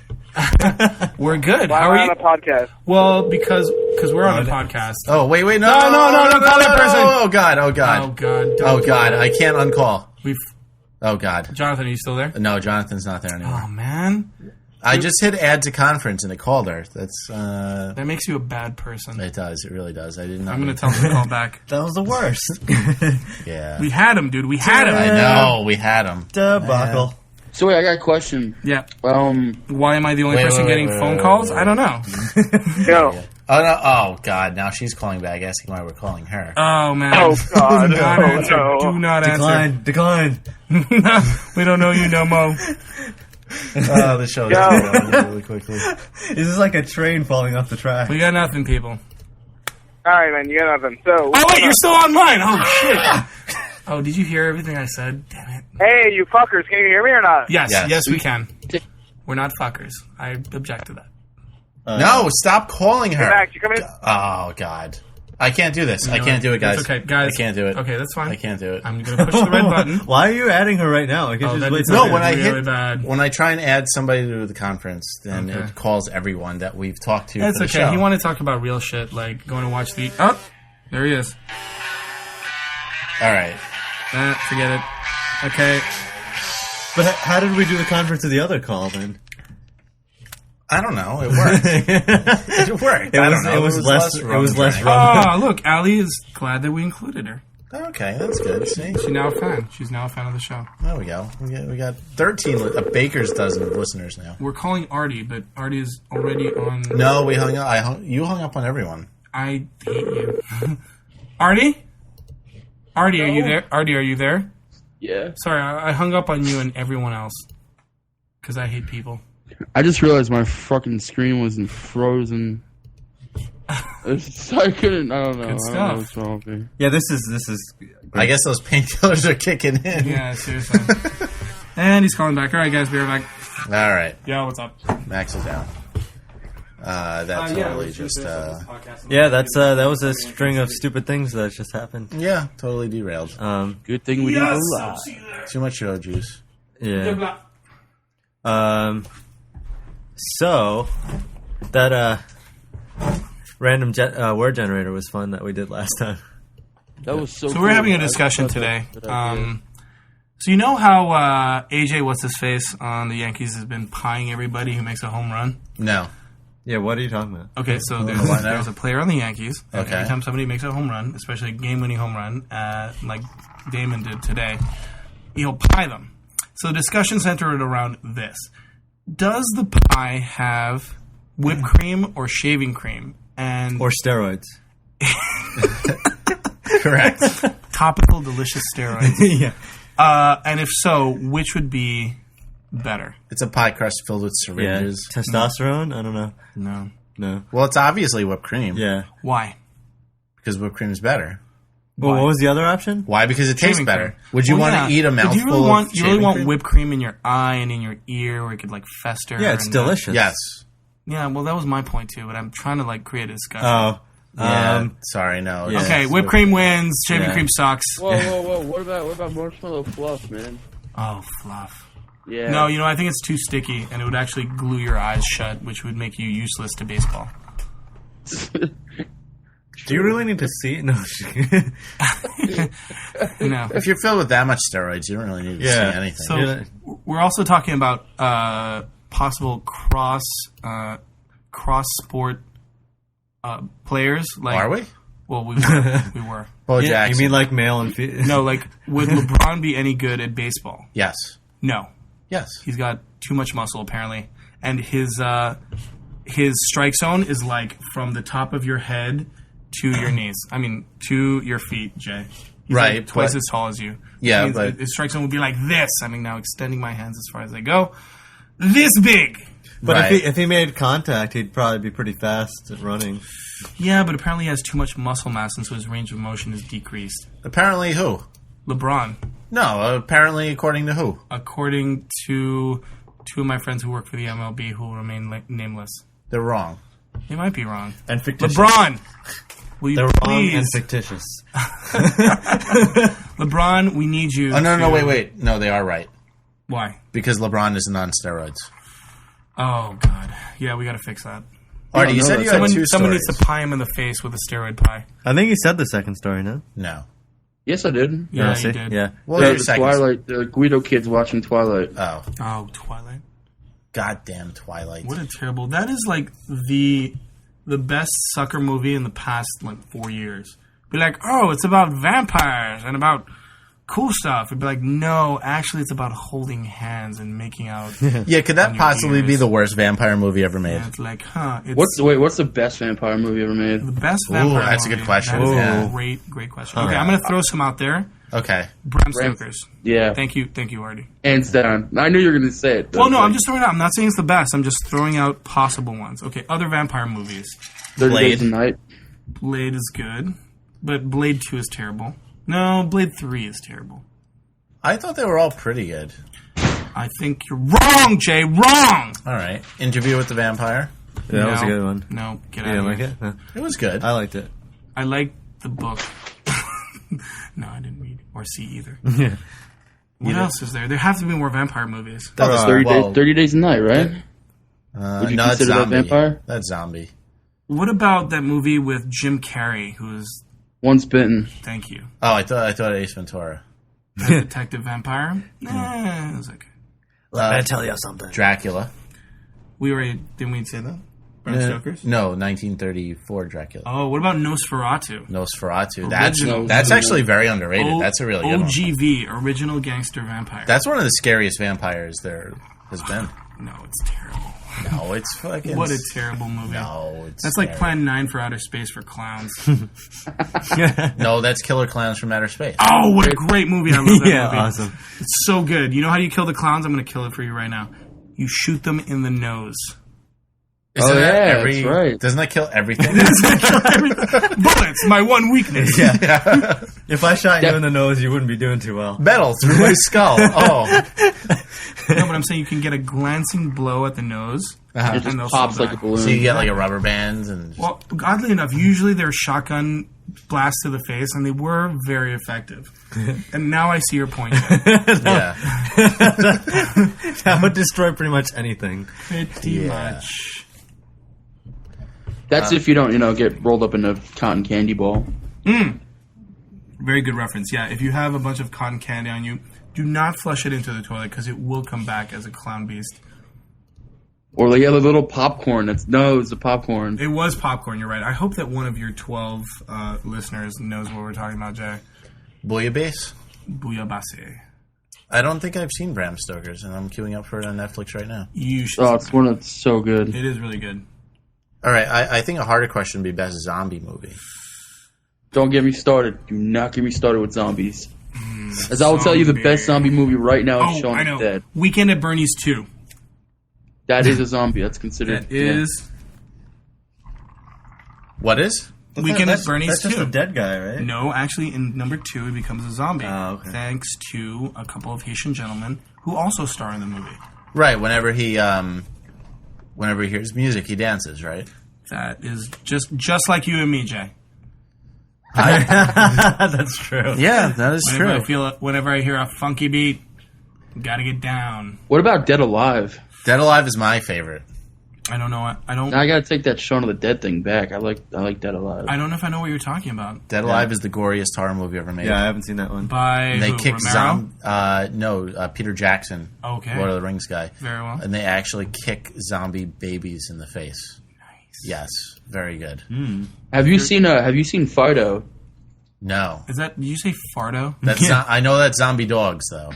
[SPEAKER 2] We're good.
[SPEAKER 5] Why
[SPEAKER 2] How
[SPEAKER 5] am
[SPEAKER 2] are
[SPEAKER 5] I
[SPEAKER 2] you?
[SPEAKER 5] on a podcast?
[SPEAKER 2] Well, because we're on a podcast.
[SPEAKER 1] Oh, wait, no.
[SPEAKER 2] No, call that person.
[SPEAKER 1] Oh, God.
[SPEAKER 2] Oh, God.
[SPEAKER 1] Oh,
[SPEAKER 2] Don't
[SPEAKER 1] God. I can't uncall.
[SPEAKER 2] We've...
[SPEAKER 1] Oh, God.
[SPEAKER 2] Jonathan, are you still there?
[SPEAKER 1] No, Jonathan's not there anymore.
[SPEAKER 2] Oh, man.
[SPEAKER 1] I just hit add to conference and it called her. That's,
[SPEAKER 2] That makes you a bad person.
[SPEAKER 1] it does. It really does. I didn't know.
[SPEAKER 2] I'm going to tell him to call back.
[SPEAKER 3] That was the worst.
[SPEAKER 1] Yeah.
[SPEAKER 2] We had him, dude. We had him.
[SPEAKER 1] I know. We had him.
[SPEAKER 3] Debacle.
[SPEAKER 4] So wait, I got a question.
[SPEAKER 2] Yeah.
[SPEAKER 4] Um,
[SPEAKER 2] Why am I the only
[SPEAKER 1] Wait,
[SPEAKER 2] person
[SPEAKER 1] wait,
[SPEAKER 2] getting
[SPEAKER 1] wait,
[SPEAKER 2] phone
[SPEAKER 1] wait,
[SPEAKER 2] calls?
[SPEAKER 1] wait,
[SPEAKER 2] I don't know.
[SPEAKER 5] Yo.
[SPEAKER 1] Oh, no. Oh, God. Now she's calling back asking why we're calling her.
[SPEAKER 2] Oh, man.
[SPEAKER 5] Oh, God.
[SPEAKER 2] Do not
[SPEAKER 5] No,
[SPEAKER 2] answer.
[SPEAKER 5] no.
[SPEAKER 2] Do not
[SPEAKER 3] Decline.
[SPEAKER 2] We don't know you no more.
[SPEAKER 1] Oh, the show is going really quickly.
[SPEAKER 3] This is like a train falling off the track.
[SPEAKER 2] We got nothing, people.
[SPEAKER 5] All right, man. You got nothing. So,
[SPEAKER 2] Oh, wait, you're still online. Oh, shit. Oh, did you hear everything I said? Damn it.
[SPEAKER 5] Hey, you fuckers, can you hear me or not?
[SPEAKER 2] Yes,
[SPEAKER 1] Yes.
[SPEAKER 2] yes, we can. We're not fuckers. I object to that.
[SPEAKER 1] No, stop calling her.
[SPEAKER 5] Max, you come in?
[SPEAKER 1] Oh, God. I can't do this. I can't do it, guys.
[SPEAKER 2] It's okay, guys.
[SPEAKER 1] I can't do it.
[SPEAKER 2] Okay, that's fine.
[SPEAKER 1] I can't do it.
[SPEAKER 2] I'm going to push the red button.
[SPEAKER 3] Why are you adding her right now? I can
[SPEAKER 2] Oh,
[SPEAKER 3] just
[SPEAKER 2] that
[SPEAKER 3] wait
[SPEAKER 2] is
[SPEAKER 3] till
[SPEAKER 1] No,
[SPEAKER 2] okay.
[SPEAKER 1] when I
[SPEAKER 2] really
[SPEAKER 1] hit,
[SPEAKER 2] bad.
[SPEAKER 1] when I try and add somebody to the conference, then
[SPEAKER 2] Okay.
[SPEAKER 1] it calls everyone that we've talked to
[SPEAKER 2] That's
[SPEAKER 1] for the
[SPEAKER 2] okay.
[SPEAKER 1] show.
[SPEAKER 2] He wanted to talk about real shit, like going to watch the... Oh, there he is.
[SPEAKER 1] All right.
[SPEAKER 2] Forget it. Okay.
[SPEAKER 3] But how did we do the conference of the other call then?
[SPEAKER 1] I don't know. It worked. It worked. I don't know.
[SPEAKER 3] It was less. It was less
[SPEAKER 1] running.
[SPEAKER 3] wrong.
[SPEAKER 2] Oh, look, Allie is glad that we included her.
[SPEAKER 1] Okay, that's good. See?
[SPEAKER 2] She's now a fan. She's now a fan of the show.
[SPEAKER 1] There we go. We got 13, a baker's dozen of listeners now.
[SPEAKER 2] We're calling Artie, but Artie is already on...
[SPEAKER 1] No, we hung up. You hung up on everyone.
[SPEAKER 2] I hate you. Artie? Artie, are you there? Artie, are you there?
[SPEAKER 4] Yeah.
[SPEAKER 2] Sorry, I hung up on you and everyone else. Because I hate people.
[SPEAKER 4] I just realized my fucking screen wasn't frozen. I couldn't. I don't know.
[SPEAKER 2] Good
[SPEAKER 4] I don't
[SPEAKER 2] stuff.
[SPEAKER 4] know what's wrong with me.
[SPEAKER 3] Yeah, this is.
[SPEAKER 1] I guess those painkillers are kicking in.
[SPEAKER 2] Yeah, seriously. And he's calling back. All right, guys, be right back.
[SPEAKER 1] All right.
[SPEAKER 2] Yo, what's up?
[SPEAKER 1] Max is down. That's totally just...
[SPEAKER 3] Yeah, that was a string of stupid things that just happened.
[SPEAKER 1] yeah, totally derailed.
[SPEAKER 4] Good thing we didn't go live.
[SPEAKER 1] Too much show juice.
[SPEAKER 3] Yeah. So that random word generator was fun that we did last time.
[SPEAKER 4] That was so.
[SPEAKER 2] So
[SPEAKER 4] cool.
[SPEAKER 2] we're having a
[SPEAKER 4] I
[SPEAKER 2] discussion
[SPEAKER 4] thought
[SPEAKER 2] today.
[SPEAKER 4] that idea.
[SPEAKER 2] So you know how AJ, what's his face, on the Yankees has been pieing everybody who makes a home run?
[SPEAKER 1] No.
[SPEAKER 3] Yeah, what are you talking about?
[SPEAKER 2] Okay, so there's a player on the Yankees. And
[SPEAKER 1] Okay.
[SPEAKER 2] anytime somebody makes a home run, especially a game-winning home run, like Damon did today, he'll pie them. So the discussion centered around this. Does the pie have whipped cream or shaving cream? And
[SPEAKER 3] Or steroids?
[SPEAKER 1] Correct.
[SPEAKER 2] topical, delicious steroids.
[SPEAKER 3] Yeah.
[SPEAKER 2] And if so, which would be better?
[SPEAKER 1] It's a pie crust filled with
[SPEAKER 3] Yeah.
[SPEAKER 1] syringes.
[SPEAKER 3] Testosterone? I don't know.
[SPEAKER 2] No.
[SPEAKER 3] No.
[SPEAKER 1] Well, it's obviously whipped cream.
[SPEAKER 3] Yeah.
[SPEAKER 2] Why?
[SPEAKER 1] Because whipped cream is better.
[SPEAKER 3] Well, what was the other option?
[SPEAKER 1] Why? Because it tastes
[SPEAKER 2] Shaving
[SPEAKER 1] better.
[SPEAKER 2] cream.
[SPEAKER 1] Would you
[SPEAKER 2] Well,
[SPEAKER 1] want
[SPEAKER 2] yeah.
[SPEAKER 1] to eat a
[SPEAKER 2] But
[SPEAKER 1] mouthful
[SPEAKER 2] do you really want,
[SPEAKER 1] of
[SPEAKER 2] you really
[SPEAKER 1] shaving
[SPEAKER 2] want
[SPEAKER 1] cream?
[SPEAKER 2] whipped cream in your eye and in your ear where it could like fester?
[SPEAKER 3] Yeah, it's
[SPEAKER 2] and,
[SPEAKER 3] delicious.
[SPEAKER 1] Yes.
[SPEAKER 2] Yeah, well, that was my point too, but I'm trying to like create a discussion.
[SPEAKER 3] Oh.
[SPEAKER 1] Yeah. Sorry, no.
[SPEAKER 3] yeah.
[SPEAKER 2] Okay, whipped cream wins. Shaving
[SPEAKER 3] Yeah.
[SPEAKER 2] cream sucks.
[SPEAKER 4] Whoa! What about marshmallow fluff, man?
[SPEAKER 2] Oh, fluff.
[SPEAKER 4] Yeah.
[SPEAKER 2] No, I think it's too sticky, and it would actually glue your eyes shut, which would make you useless to baseball.
[SPEAKER 3] Do you really need to see it? No.
[SPEAKER 2] No.
[SPEAKER 1] If you're filled with that much steroids, you don't really need to
[SPEAKER 3] Yeah.
[SPEAKER 1] see anything.
[SPEAKER 2] So
[SPEAKER 3] Yeah.
[SPEAKER 2] we're also talking about possible cross sport players. Like,
[SPEAKER 1] Are we?
[SPEAKER 2] Well, we were. We were.
[SPEAKER 1] Bo
[SPEAKER 3] Yeah,
[SPEAKER 1] Jackson.
[SPEAKER 3] you mean like male and female?
[SPEAKER 2] No, like, would LeBron be any good at baseball?
[SPEAKER 1] Yes.
[SPEAKER 2] No.
[SPEAKER 1] Yes.
[SPEAKER 2] He's got too much muscle, apparently. And his strike zone is, like, from the top of your head to your knees. I mean, to your feet, Jay. He's
[SPEAKER 1] Right,
[SPEAKER 2] like twice
[SPEAKER 1] but-
[SPEAKER 2] as tall as you.
[SPEAKER 1] Yeah,
[SPEAKER 2] Which means
[SPEAKER 1] but-
[SPEAKER 2] his strike zone would be like this. I mean, now extending my hands as far as they go. This big!
[SPEAKER 3] But
[SPEAKER 1] Right.
[SPEAKER 3] if he made contact, he'd probably be pretty fast at running.
[SPEAKER 2] Yeah, but apparently he has too much muscle mass, and so his range of motion is decreased.
[SPEAKER 1] Apparently who?
[SPEAKER 2] LeBron,
[SPEAKER 1] No, apparently according to who?
[SPEAKER 2] according to two of my friends who work for the MLB who will remain nameless.
[SPEAKER 1] They're wrong.
[SPEAKER 2] They might be wrong.
[SPEAKER 3] And fictitious.
[SPEAKER 2] LeBron! Will you
[SPEAKER 3] They're wrong
[SPEAKER 2] please?
[SPEAKER 3] and fictitious.
[SPEAKER 2] LeBron, we need you.
[SPEAKER 1] Oh, no,
[SPEAKER 2] to-
[SPEAKER 1] wait. No, they are right.
[SPEAKER 2] Why?
[SPEAKER 1] Because LeBron isn't on steroids.
[SPEAKER 2] Oh, God. Yeah, we gotta fix that.
[SPEAKER 1] Artie, you
[SPEAKER 4] no,
[SPEAKER 1] said you had two
[SPEAKER 2] Someone
[SPEAKER 1] stories.
[SPEAKER 2] needs to pie him in the face with a steroid pie.
[SPEAKER 3] I think he said the second story, no?
[SPEAKER 1] No.
[SPEAKER 4] Yes, I did.
[SPEAKER 2] Yeah,
[SPEAKER 3] see?
[SPEAKER 2] you did.
[SPEAKER 3] Yeah.
[SPEAKER 1] What
[SPEAKER 4] Yeah,
[SPEAKER 1] was
[SPEAKER 4] the
[SPEAKER 1] your second?
[SPEAKER 4] Twilight. The Guido kids watching Twilight.
[SPEAKER 1] Oh,
[SPEAKER 2] Oh, Twilight.
[SPEAKER 1] goddamn Twilight.
[SPEAKER 2] What a terrible... That is, like, the best sucker movie in the past, like, 4 years. Be like, oh, it's about vampires and about cool stuff. It'd be like, no, actually, it's about holding hands and making out.
[SPEAKER 1] Yeah, could that
[SPEAKER 2] on your
[SPEAKER 1] possibly be
[SPEAKER 2] ears.
[SPEAKER 1] the worst vampire movie ever made?
[SPEAKER 2] And it's like, huh. It's
[SPEAKER 4] What's the best vampire movie ever made?
[SPEAKER 2] the best vampire
[SPEAKER 1] that's a
[SPEAKER 2] movie.
[SPEAKER 1] good question.
[SPEAKER 2] That is
[SPEAKER 1] Yeah.
[SPEAKER 2] a great question. Okay, I'm going to throw some out there.
[SPEAKER 1] Okay.
[SPEAKER 2] Bram
[SPEAKER 4] Bram-
[SPEAKER 2] Stoker's.
[SPEAKER 4] Yeah,
[SPEAKER 2] Thank you, Artie.
[SPEAKER 4] hands down. I knew you were gonna say it. Though.
[SPEAKER 2] Well, no,
[SPEAKER 4] Like,
[SPEAKER 2] I'm just throwing it out. I'm not saying it's the best. I'm just throwing out possible ones. Okay, other vampire movies.
[SPEAKER 4] 30
[SPEAKER 1] Blade.
[SPEAKER 4] Days a Night.
[SPEAKER 2] Blade is good, but Blade 2 is terrible. No, Blade 3 is terrible.
[SPEAKER 1] I thought they were all pretty good.
[SPEAKER 2] I think you're wrong, Jay. Wrong!
[SPEAKER 1] All right. Interview with the Vampire.
[SPEAKER 3] Yeah, that was a good one.
[SPEAKER 2] No, get
[SPEAKER 3] You
[SPEAKER 2] out
[SPEAKER 3] didn't
[SPEAKER 2] of
[SPEAKER 3] like
[SPEAKER 2] here.
[SPEAKER 3] it? No.
[SPEAKER 1] It was good.
[SPEAKER 3] I liked it.
[SPEAKER 2] I like the book. No, I didn't read or see either.
[SPEAKER 3] Yeah.
[SPEAKER 2] What else is there? There have to be more vampire movies.
[SPEAKER 1] There
[SPEAKER 4] It's
[SPEAKER 1] are.
[SPEAKER 4] 30
[SPEAKER 1] Well,
[SPEAKER 4] days, 30 days a night, right? Would you
[SPEAKER 1] no, that's
[SPEAKER 4] consider that
[SPEAKER 1] zombie.
[SPEAKER 4] vampire?
[SPEAKER 1] That's zombie.
[SPEAKER 2] What about that movie with Jim Carrey, who's...
[SPEAKER 4] Once bitten.
[SPEAKER 2] Thank you.
[SPEAKER 1] Oh, I thought Ace Ventura.
[SPEAKER 2] Detective Vampire? Nah, it was okay.
[SPEAKER 3] Let me tell you something.
[SPEAKER 1] Dracula.
[SPEAKER 2] We already... Didn't we say that? Bram Stoker's?
[SPEAKER 1] No, 1934 Dracula.
[SPEAKER 2] Oh, what about Nosferatu?
[SPEAKER 1] Nosferatu.
[SPEAKER 2] Original.
[SPEAKER 1] That's actually very underrated. That's a really good one.
[SPEAKER 2] OGV, Original Gangster Vampire.
[SPEAKER 1] That's one of the scariest vampires there has been.
[SPEAKER 2] No, it's terrible.
[SPEAKER 1] No, it's fucking...
[SPEAKER 2] What a terrible movie.
[SPEAKER 1] No, it's
[SPEAKER 2] That's like
[SPEAKER 1] scary.
[SPEAKER 2] Plan 9 for Outer Space for clowns.
[SPEAKER 1] No, that's Killer Clowns from Outer Space.
[SPEAKER 2] Oh, what a great movie. I love that
[SPEAKER 3] Yeah,
[SPEAKER 2] movie.
[SPEAKER 3] awesome.
[SPEAKER 2] It's so good. You know how you kill the clowns? I'm going to kill it for you right now. You shoot them in the nose.
[SPEAKER 1] Isn't that
[SPEAKER 4] yeah,
[SPEAKER 1] every,
[SPEAKER 4] that's right.
[SPEAKER 1] Doesn't that kill everything?
[SPEAKER 2] Bullets, my one weakness.
[SPEAKER 3] If I shot you in the nose, you wouldn't be doing too well.
[SPEAKER 1] Metal through my skull. Oh.
[SPEAKER 2] No, but I'm saying you can get a glancing blow at the nose.
[SPEAKER 1] Uh-huh.
[SPEAKER 4] It
[SPEAKER 2] And they'll
[SPEAKER 4] just pops
[SPEAKER 2] fall
[SPEAKER 4] like a
[SPEAKER 2] back.
[SPEAKER 4] balloon.
[SPEAKER 1] So you get like a rubber band and...
[SPEAKER 2] Well, oddly enough, usually they're shotgun blasts to the face, and they were very effective. And now I see your point.
[SPEAKER 1] yeah.
[SPEAKER 3] That would destroy pretty much anything.
[SPEAKER 2] Pretty much.
[SPEAKER 4] That's if you don't, get rolled up in a cotton candy ball.
[SPEAKER 2] Very good reference. Yeah, if you have a bunch of cotton candy on you, do not flush it into the toilet because it will come back as a clown beast.
[SPEAKER 4] Or like a little popcorn. It's the popcorn.
[SPEAKER 2] It was popcorn, you're right. I hope that one of your 12 listeners knows what we're talking about, Jay.
[SPEAKER 1] Bouillabaisse?
[SPEAKER 2] Bouillabaisse.
[SPEAKER 1] I don't think I've seen Bram Stoker's, and I'm queuing up for it on Netflix right now.
[SPEAKER 2] You should.
[SPEAKER 4] Oh, it's one that's so good.
[SPEAKER 2] It is really good.
[SPEAKER 1] All right, I think a harder question would be best zombie movie.
[SPEAKER 4] Don't get me started. Do not get me started with zombies. As I will tell you, the best zombie movie right now is Shaun
[SPEAKER 2] I
[SPEAKER 4] of
[SPEAKER 2] know.
[SPEAKER 4] the Dead.
[SPEAKER 2] Weekend at Bernie's 2.
[SPEAKER 4] That is a zombie. That's considered.
[SPEAKER 2] That is
[SPEAKER 1] What is?
[SPEAKER 2] Weekend at Bernie's
[SPEAKER 3] That's
[SPEAKER 2] 2.
[SPEAKER 3] just a dead guy, right?
[SPEAKER 2] No, actually, in number 2, he becomes a zombie.
[SPEAKER 3] Oh, okay.
[SPEAKER 2] Thanks to a couple of Haitian gentlemen who also star in the movie.
[SPEAKER 1] Right, whenever he hears music, he dances, right?
[SPEAKER 2] That is just like you and me, Jay.
[SPEAKER 3] That's true.
[SPEAKER 1] Yeah, that is
[SPEAKER 2] Whenever I hear a funky beat, gotta get down.
[SPEAKER 4] What about Dead Alive?
[SPEAKER 1] Dead Alive is my favorite.
[SPEAKER 2] I don't know. I don't.
[SPEAKER 4] Now I gotta take that Shaun of the Dead thing back. I like Dead Alive.
[SPEAKER 2] I don't know if I know what you're talking about.
[SPEAKER 1] Dead Alive is the goriest horror movie ever made.
[SPEAKER 3] Yeah, I haven't seen that one.
[SPEAKER 2] By
[SPEAKER 1] And they
[SPEAKER 2] who,
[SPEAKER 1] kick
[SPEAKER 2] Romero?
[SPEAKER 1] Peter Jackson,
[SPEAKER 2] Okay.
[SPEAKER 1] Lord of the Rings guy.
[SPEAKER 2] Very well.
[SPEAKER 1] And they actually kick zombie babies in the face.
[SPEAKER 2] Nice.
[SPEAKER 1] Yes, very good.
[SPEAKER 4] Have you seen Fido?
[SPEAKER 1] No,
[SPEAKER 2] Is that? Did you say Fardo?
[SPEAKER 1] that's not. I know that's zombie dogs though.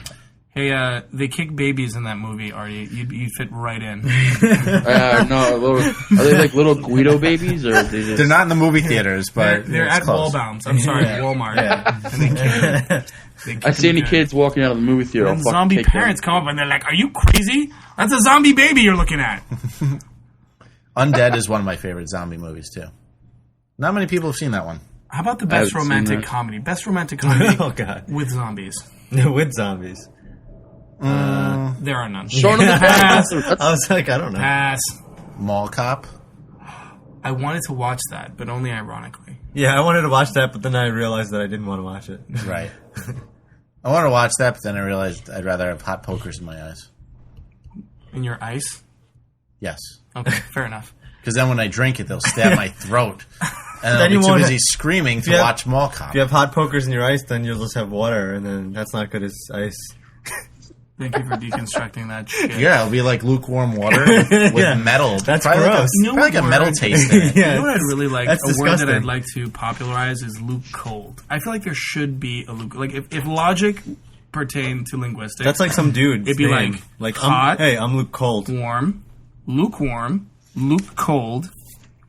[SPEAKER 2] Hey, they kick babies in that movie, Artie. You'd fit right in.
[SPEAKER 4] No, are they like little Guido babies or are they just...
[SPEAKER 1] They're not in the movie theaters, but
[SPEAKER 2] They're
[SPEAKER 1] it's
[SPEAKER 2] at
[SPEAKER 1] close.
[SPEAKER 2] Wallbounds. I'm sorry, Walmart. And they kick
[SPEAKER 4] I see any
[SPEAKER 2] them.
[SPEAKER 4] kids walking out of the movie theater.
[SPEAKER 2] And
[SPEAKER 4] I'll fucking
[SPEAKER 2] zombie
[SPEAKER 4] kick them.
[SPEAKER 2] parents come up and they're like, "Are you crazy? That's a zombie baby you're looking at."
[SPEAKER 1] Undead is one of my favorite zombie movies too. Not many people have seen that one.
[SPEAKER 2] How about the
[SPEAKER 4] I
[SPEAKER 2] best
[SPEAKER 4] haven't seen
[SPEAKER 2] romantic
[SPEAKER 4] that.
[SPEAKER 2] comedy? Best romantic comedy
[SPEAKER 3] Oh, God.
[SPEAKER 2] with zombies.
[SPEAKER 3] With zombies.
[SPEAKER 2] There are none.
[SPEAKER 4] Shaun of the Dead.
[SPEAKER 2] Pass.
[SPEAKER 3] I was like, I don't know.
[SPEAKER 2] Pass.
[SPEAKER 1] Mall Cop.
[SPEAKER 2] I wanted to watch that, but only ironically.
[SPEAKER 3] Yeah, I wanted to watch that, but then I realized that I didn't want to watch it.
[SPEAKER 1] Right. I want to watch that, but then I realized I'd rather have hot pokers in my eyes.
[SPEAKER 2] In your ice?
[SPEAKER 1] Yes.
[SPEAKER 2] Okay, fair enough.
[SPEAKER 1] Because then when I drink it, they'll stab my throat. And I'll
[SPEAKER 3] you
[SPEAKER 1] be too
[SPEAKER 3] won't
[SPEAKER 1] busy screaming to
[SPEAKER 3] you have-
[SPEAKER 1] watch Mall Cop.
[SPEAKER 3] If you have hot pokers in your ice, then you'll just have water, and then that's not good as ice.
[SPEAKER 2] Thank you for deconstructing that shit.
[SPEAKER 1] Yeah, it'll be like lukewarm water with
[SPEAKER 3] Yeah.
[SPEAKER 1] metal.
[SPEAKER 3] That's
[SPEAKER 1] probably
[SPEAKER 3] gross.
[SPEAKER 1] Like
[SPEAKER 2] You know
[SPEAKER 1] probably like a
[SPEAKER 2] what
[SPEAKER 1] metal
[SPEAKER 2] word?
[SPEAKER 1] taste in it.
[SPEAKER 3] Yeah,
[SPEAKER 2] You know what I'd really like?
[SPEAKER 3] that's
[SPEAKER 2] A word that
[SPEAKER 3] disgusting.
[SPEAKER 2] I'd like to popularize is Luke Cold. I feel like there should be a Luke. Like if logic pertained to linguistics,
[SPEAKER 3] That's like some dude.
[SPEAKER 2] It'd be like hot,
[SPEAKER 3] hey, I'm Luke Cold.
[SPEAKER 2] warm, lukewarm, Luke Cold,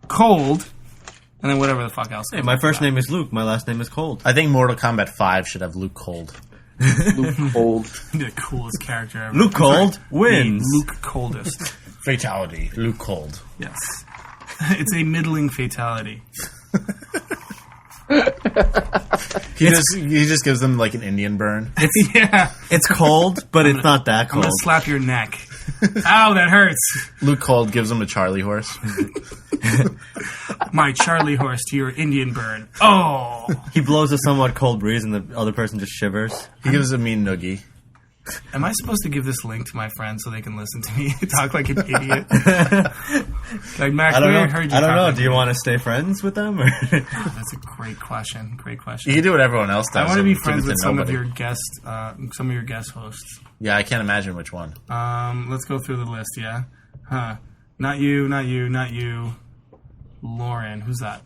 [SPEAKER 2] cold, and then whatever the fuck else.
[SPEAKER 3] Hey, my first name is Luke. My last name is Cold.
[SPEAKER 1] I think Mortal Kombat 5 should have Luke Cold.
[SPEAKER 4] Luke Cold.
[SPEAKER 2] The coolest character ever.
[SPEAKER 3] Luke Cold
[SPEAKER 2] The
[SPEAKER 3] wins.
[SPEAKER 2] Luke Coldest.
[SPEAKER 1] Fatality. Luke Cold.
[SPEAKER 2] Yes. It's a middling fatality.
[SPEAKER 1] He just gives them like an Indian burn.
[SPEAKER 2] Yeah.
[SPEAKER 3] It's cold, but it's not that
[SPEAKER 2] I'm
[SPEAKER 3] cold.
[SPEAKER 2] gonna slap your neck. Ow, that hurts.
[SPEAKER 1] Luke Cold gives him a Charlie horse.
[SPEAKER 2] My Charlie horse to your Indian burn. Oh.
[SPEAKER 3] He blows a somewhat cold breeze, and the other person just shivers.
[SPEAKER 1] He gives a mean noogie.
[SPEAKER 2] Am I supposed to give this link to my friends so they can listen to me talk like an idiot? Like, Max,
[SPEAKER 3] I don't know.
[SPEAKER 2] heard you
[SPEAKER 3] I don't
[SPEAKER 2] talk
[SPEAKER 3] know.
[SPEAKER 2] like
[SPEAKER 3] Do you
[SPEAKER 2] an
[SPEAKER 3] want to stay friends with them? Or?
[SPEAKER 2] That's a great question. Great question.
[SPEAKER 1] You can do what everyone else does.
[SPEAKER 2] I want to be
[SPEAKER 1] and give
[SPEAKER 2] friends
[SPEAKER 1] it to
[SPEAKER 2] with some of
[SPEAKER 1] nobody.
[SPEAKER 2] your guest hosts.
[SPEAKER 1] Yeah, I can't imagine which one.
[SPEAKER 2] Let's go through the list. Yeah, not you. Lauren, who's that?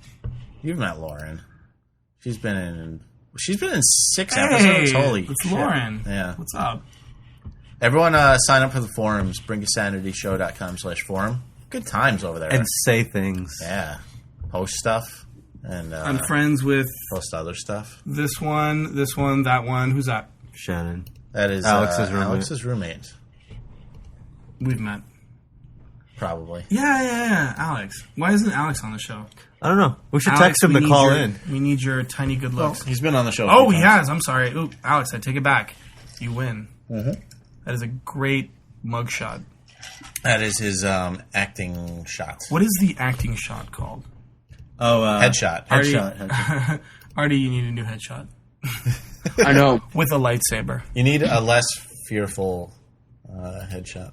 [SPEAKER 1] You've met Lauren. She's been in 6 episodes. Holy
[SPEAKER 2] it's
[SPEAKER 1] shit.
[SPEAKER 2] Lauren.
[SPEAKER 1] Yeah.
[SPEAKER 2] What's up?
[SPEAKER 1] Everyone sign up for the forums, brinkasanityshow.com/forum. Good times over there.
[SPEAKER 3] And say things.
[SPEAKER 1] Yeah. Post stuff. And
[SPEAKER 2] I'm friends with
[SPEAKER 1] post other stuff.
[SPEAKER 2] this one, that one. Who's that?
[SPEAKER 3] Shannon.
[SPEAKER 1] That is
[SPEAKER 3] Alex's roommate.
[SPEAKER 2] We've met.
[SPEAKER 1] Probably.
[SPEAKER 2] Yeah. Alex. Why isn't Alex on the show?
[SPEAKER 3] I don't know. We should
[SPEAKER 2] Alex,
[SPEAKER 3] text him
[SPEAKER 2] we
[SPEAKER 3] to
[SPEAKER 2] need
[SPEAKER 3] call
[SPEAKER 2] your-
[SPEAKER 3] in.
[SPEAKER 2] We need your tiny good looks.
[SPEAKER 1] He's been on the show.
[SPEAKER 2] Oh,
[SPEAKER 1] a few
[SPEAKER 2] he
[SPEAKER 1] times.
[SPEAKER 2] has. I'm sorry. Ooh, Alex, I take it back. You win.
[SPEAKER 1] Mm-hmm.
[SPEAKER 2] That is a great mugshot.
[SPEAKER 1] That is his acting shot.
[SPEAKER 2] What is the acting shot called?
[SPEAKER 3] Oh,
[SPEAKER 1] Headshot.
[SPEAKER 3] Headshot.
[SPEAKER 2] Artie, you need a new headshot.
[SPEAKER 4] I know.
[SPEAKER 2] With a lightsaber.
[SPEAKER 1] You need a less fearful headshot.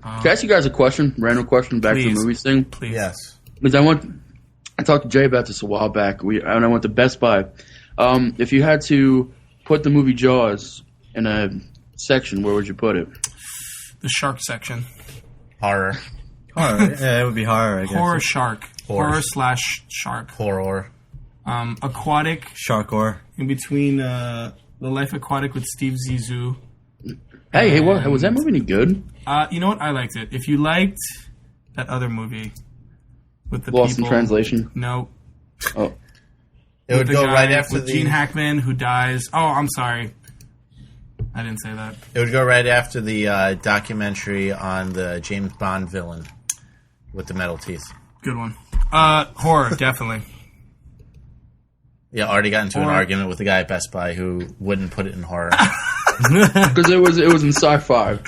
[SPEAKER 4] Can I ask you guys a question? Random question back to
[SPEAKER 2] Please.
[SPEAKER 4] the movies thing?
[SPEAKER 2] Please.
[SPEAKER 1] Yes.
[SPEAKER 4] Because I talked to Jay about this a while back. And I went to Best Buy. If you had to put the movie Jaws in a section, where would you put it?
[SPEAKER 2] The shark section.
[SPEAKER 1] Horror.
[SPEAKER 3] Horror. Yeah, it would be horror, I guess.
[SPEAKER 2] Horror shark.
[SPEAKER 1] Horror.
[SPEAKER 2] Horror/shark.
[SPEAKER 1] Horror.
[SPEAKER 2] Aquatic.
[SPEAKER 3] Shark or.
[SPEAKER 2] In between The Life Aquatic with Steve Zissou.
[SPEAKER 4] Hey, was that movie any good?
[SPEAKER 2] You know what? I liked it. If you liked that other movie with the
[SPEAKER 4] Lost
[SPEAKER 2] people,
[SPEAKER 4] in Translation?
[SPEAKER 2] No.
[SPEAKER 4] Oh.
[SPEAKER 1] It would
[SPEAKER 2] The
[SPEAKER 1] go
[SPEAKER 2] guy
[SPEAKER 1] right after
[SPEAKER 2] with Gene Hackman who dies. Oh, I'm sorry. I didn't say that.
[SPEAKER 1] It would go right after the documentary on the James Bond villain with the metal teeth.
[SPEAKER 2] Good one. Horror, definitely.
[SPEAKER 1] Yeah, already got into an
[SPEAKER 2] Horror.
[SPEAKER 1] argument with the guy at Best Buy who wouldn't put it in horror.
[SPEAKER 4] Because it was in sci-fi.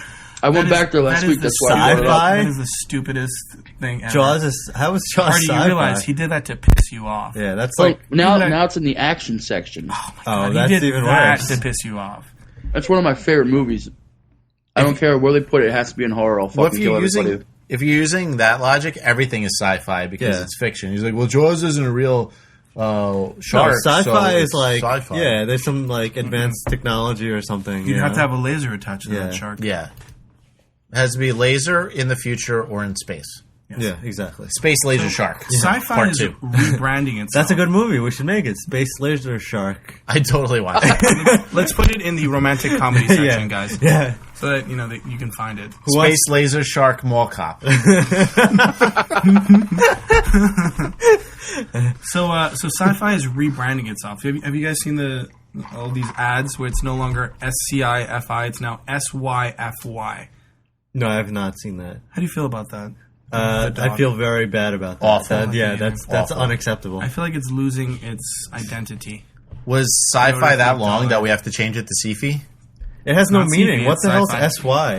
[SPEAKER 4] I went back there last week. That's why I brought it up.
[SPEAKER 3] Sci-fi?
[SPEAKER 2] That is the stupidest thing ever.
[SPEAKER 3] Jaws is. How was Jaws
[SPEAKER 2] Artie, you
[SPEAKER 3] sci-fi?
[SPEAKER 2] realize he did that to piss you off.
[SPEAKER 3] Yeah, that's
[SPEAKER 4] Well,
[SPEAKER 3] like.
[SPEAKER 4] now it's in the action section.
[SPEAKER 3] Oh,
[SPEAKER 2] He
[SPEAKER 3] that's
[SPEAKER 2] did
[SPEAKER 3] even
[SPEAKER 2] that
[SPEAKER 3] worse.
[SPEAKER 2] to piss you off.
[SPEAKER 4] That's one of my favorite movies. I don't care where they put it. It has to be in horror. I'll
[SPEAKER 1] Well,
[SPEAKER 4] fucking kill everybody.
[SPEAKER 1] if you're using that logic, everything is sci-fi because
[SPEAKER 3] Yeah.
[SPEAKER 1] it's fiction. He's like, well, Jaws isn't a real shark.
[SPEAKER 3] No, sci-fi
[SPEAKER 1] so
[SPEAKER 3] is
[SPEAKER 1] it's
[SPEAKER 3] like.
[SPEAKER 1] sci-fi.
[SPEAKER 3] Yeah, there's some like advanced technology or something.
[SPEAKER 2] You'd
[SPEAKER 3] you
[SPEAKER 2] have
[SPEAKER 3] know?
[SPEAKER 2] to have a laser attached to
[SPEAKER 3] Yeah.
[SPEAKER 2] that shark.
[SPEAKER 1] Yeah. It has to be laser in the future or in space.
[SPEAKER 3] Yeah, exactly.
[SPEAKER 1] Space laser shark.
[SPEAKER 2] Sci-fi
[SPEAKER 1] Part
[SPEAKER 2] is
[SPEAKER 1] 2.
[SPEAKER 2] rebranding itself.
[SPEAKER 3] That's a good movie. We should make it. Space Laser Shark.
[SPEAKER 1] I totally want that.
[SPEAKER 2] Let's put it in the romantic comedy section,
[SPEAKER 3] Yeah.
[SPEAKER 2] guys.
[SPEAKER 3] Yeah.
[SPEAKER 2] So that, that you can find it.
[SPEAKER 1] Space laser shark mall cop.
[SPEAKER 2] So sci-fi is rebranding itself. Have you guys seen all these ads where it's no longer SCIFI, it's now SYFY?
[SPEAKER 3] No, I have not seen that.
[SPEAKER 2] How do you feel about that?
[SPEAKER 3] I feel very bad about that.
[SPEAKER 1] Awful.
[SPEAKER 3] Yeah, that's
[SPEAKER 1] Awful.
[SPEAKER 3] unacceptable.
[SPEAKER 2] I feel like it's losing its identity.
[SPEAKER 1] Was sci-fi that long that we have to change it to sci-fi?
[SPEAKER 3] It has no
[SPEAKER 2] Not
[SPEAKER 3] meaning.
[SPEAKER 2] CV,
[SPEAKER 3] What
[SPEAKER 2] it's
[SPEAKER 3] the hell's
[SPEAKER 2] sci-fi.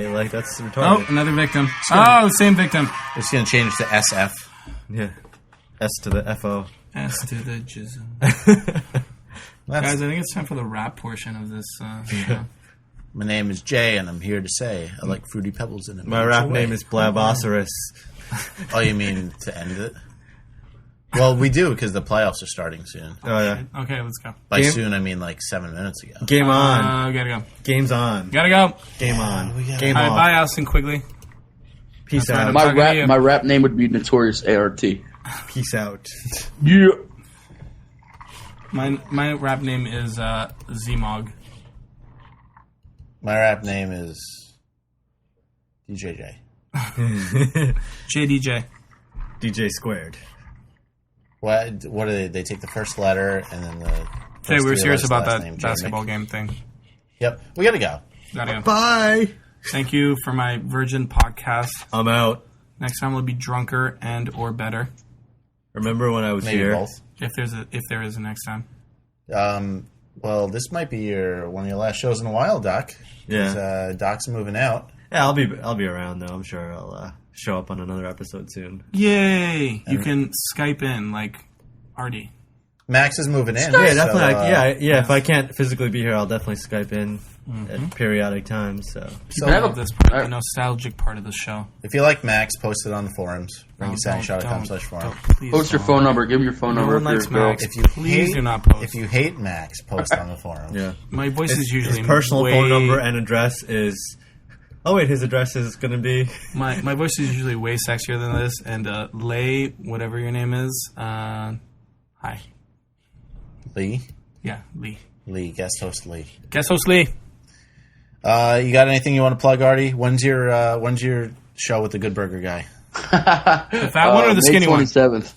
[SPEAKER 3] SY? Like, that's
[SPEAKER 2] Oh,
[SPEAKER 3] retarded.
[SPEAKER 2] another victim. Oh, same victim.
[SPEAKER 1] We're just going to change it to SF.
[SPEAKER 3] Yeah. S to the FO.
[SPEAKER 2] S to the jism.
[SPEAKER 1] That's,
[SPEAKER 2] Guys, I think it's time for the rap portion of this show.
[SPEAKER 1] my name is Jay, and I'm here to say I like Fruity Pebbles in it.
[SPEAKER 3] My rap name is Blabosaurus.
[SPEAKER 1] Oh, you mean to end it? Well, we do, because the playoffs are starting soon.
[SPEAKER 3] Oh, yeah.
[SPEAKER 2] Okay, let's go.
[SPEAKER 1] By
[SPEAKER 3] Game-
[SPEAKER 1] soon, I mean like 7 minutes ago.
[SPEAKER 3] Game on.
[SPEAKER 2] Gotta go.
[SPEAKER 3] Game's on.
[SPEAKER 2] Gotta go.
[SPEAKER 3] Game on.
[SPEAKER 1] we gotta-
[SPEAKER 3] Game
[SPEAKER 2] All right,
[SPEAKER 3] off.
[SPEAKER 2] bye, Allison, quickly.
[SPEAKER 3] Peace
[SPEAKER 2] That's
[SPEAKER 3] out.
[SPEAKER 2] right.
[SPEAKER 4] My
[SPEAKER 2] talking to you.
[SPEAKER 4] my rap name would be Notorious ART.
[SPEAKER 3] Peace out.
[SPEAKER 4] Yeah.
[SPEAKER 2] My rap name is Zmog.
[SPEAKER 1] My rap name is DJJ.
[SPEAKER 2] JDJ.
[SPEAKER 3] DJ squared.
[SPEAKER 1] What are they? They take the first letter and then the.
[SPEAKER 2] Hey,
[SPEAKER 1] first
[SPEAKER 2] we were
[SPEAKER 1] three
[SPEAKER 2] serious
[SPEAKER 1] letters,
[SPEAKER 2] about
[SPEAKER 1] last
[SPEAKER 2] that
[SPEAKER 1] name,
[SPEAKER 2] basketball
[SPEAKER 1] J-Mick.
[SPEAKER 2] game thing.
[SPEAKER 1] Yep, we gotta go.
[SPEAKER 2] Gotta go.
[SPEAKER 3] Bye.
[SPEAKER 2] Thank you for my virgin podcast.
[SPEAKER 3] I'm out.
[SPEAKER 2] Next time we'll be drunker and or better.
[SPEAKER 3] Remember when I was
[SPEAKER 1] Maybe
[SPEAKER 3] here?
[SPEAKER 1] both.
[SPEAKER 2] If there is a next time.
[SPEAKER 1] Well, this might be one of your last shows in a while, Doc.
[SPEAKER 3] Yeah.
[SPEAKER 1] 'Cause, Doc's moving out.
[SPEAKER 3] Yeah, I'll be around though. I'm sure I'll show up on another episode soon.
[SPEAKER 2] Yay! You can Skype in like Artie.
[SPEAKER 1] Max is moving in.
[SPEAKER 3] Yeah, definitely.
[SPEAKER 1] So,
[SPEAKER 3] Yeah. If I can't physically be here, I'll definitely Skype in at periodic times. So
[SPEAKER 1] So
[SPEAKER 2] I love this part, the nostalgic part of the show.
[SPEAKER 1] if you like Max, post it on the forums. BrinkASanityShow.com/forum.
[SPEAKER 4] Post your phone number. Give me your phone
[SPEAKER 2] No
[SPEAKER 4] number.
[SPEAKER 2] one
[SPEAKER 4] if you're
[SPEAKER 2] likes
[SPEAKER 4] a girl.
[SPEAKER 2] Max.
[SPEAKER 1] If you
[SPEAKER 2] Please do not post.
[SPEAKER 1] If you hate Max, post on the forum.
[SPEAKER 3] yeah,
[SPEAKER 2] My voice is usually
[SPEAKER 3] his personal
[SPEAKER 2] way,
[SPEAKER 3] phone number and address is. Oh wait, his address is going to be.
[SPEAKER 2] My voice is usually way sexier than this. And Lay, whatever your name is, hi.
[SPEAKER 1] Lee,
[SPEAKER 2] Yeah, Lee.
[SPEAKER 1] guest host Lee.
[SPEAKER 2] Guest host Lee.
[SPEAKER 1] You got anything you want to plug, Artie? When's your show with the Good Burger guy?
[SPEAKER 2] The fat one or the skinny one?
[SPEAKER 4] May 27th.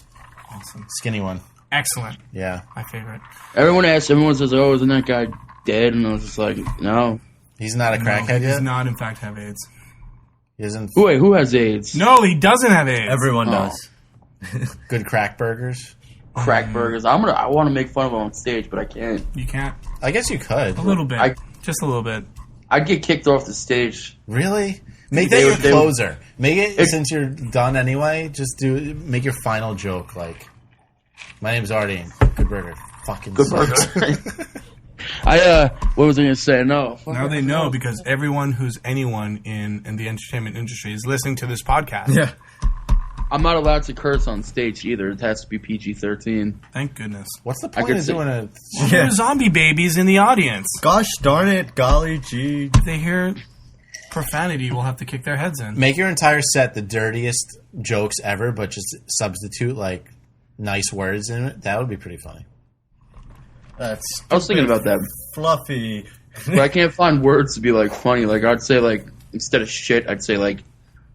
[SPEAKER 2] Awesome.
[SPEAKER 1] Skinny one.
[SPEAKER 2] Excellent.
[SPEAKER 1] Yeah.
[SPEAKER 2] My favorite.
[SPEAKER 4] Everyone says, "Oh, isn't that guy dead?" And I was just like, "No."
[SPEAKER 1] He's not a crackhead
[SPEAKER 2] He
[SPEAKER 1] yet?
[SPEAKER 2] does not, in fact, have AIDS.
[SPEAKER 1] He isn't
[SPEAKER 4] Wait, who has AIDS?
[SPEAKER 2] No, he doesn't have AIDS.
[SPEAKER 3] Everyone
[SPEAKER 4] Oh.
[SPEAKER 3] does.
[SPEAKER 1] good crack burgers?
[SPEAKER 4] Crack burgers. I want to make fun of him on stage, but I can't.
[SPEAKER 2] You can't.
[SPEAKER 1] I guess you could.
[SPEAKER 2] A little bit.
[SPEAKER 4] I-
[SPEAKER 2] Just a little bit.
[SPEAKER 4] I'd get kicked off the stage.
[SPEAKER 1] Really? Make
[SPEAKER 4] They
[SPEAKER 1] that your
[SPEAKER 4] would- they would-
[SPEAKER 1] closer. Make it, since you're done anyway, make your final joke like, my name's Artie and Good Burger. Fucking
[SPEAKER 4] Good
[SPEAKER 1] sucks.
[SPEAKER 4] burger. What was I going to say? No.
[SPEAKER 2] Now they know because everyone who's anyone in the entertainment industry is listening to this podcast.
[SPEAKER 3] Yeah.
[SPEAKER 4] I'm not allowed to curse on stage either. It has to be PG-13.
[SPEAKER 2] Thank goodness.
[SPEAKER 1] What's the
[SPEAKER 4] I
[SPEAKER 1] point
[SPEAKER 4] could
[SPEAKER 1] of
[SPEAKER 4] say-
[SPEAKER 1] doing a...
[SPEAKER 2] There are zombie babies in the audience.
[SPEAKER 3] Gosh darn it, golly gee.
[SPEAKER 2] If they hear profanity, we'll have to kick their heads in.
[SPEAKER 1] Make your entire set the dirtiest jokes ever, but just substitute, like, nice words in it. That would be pretty funny.
[SPEAKER 3] That's
[SPEAKER 4] I was thinking about that,
[SPEAKER 3] fluffy.
[SPEAKER 4] but I can't find words to be like funny. Like I'd say like instead of shit, I'd say like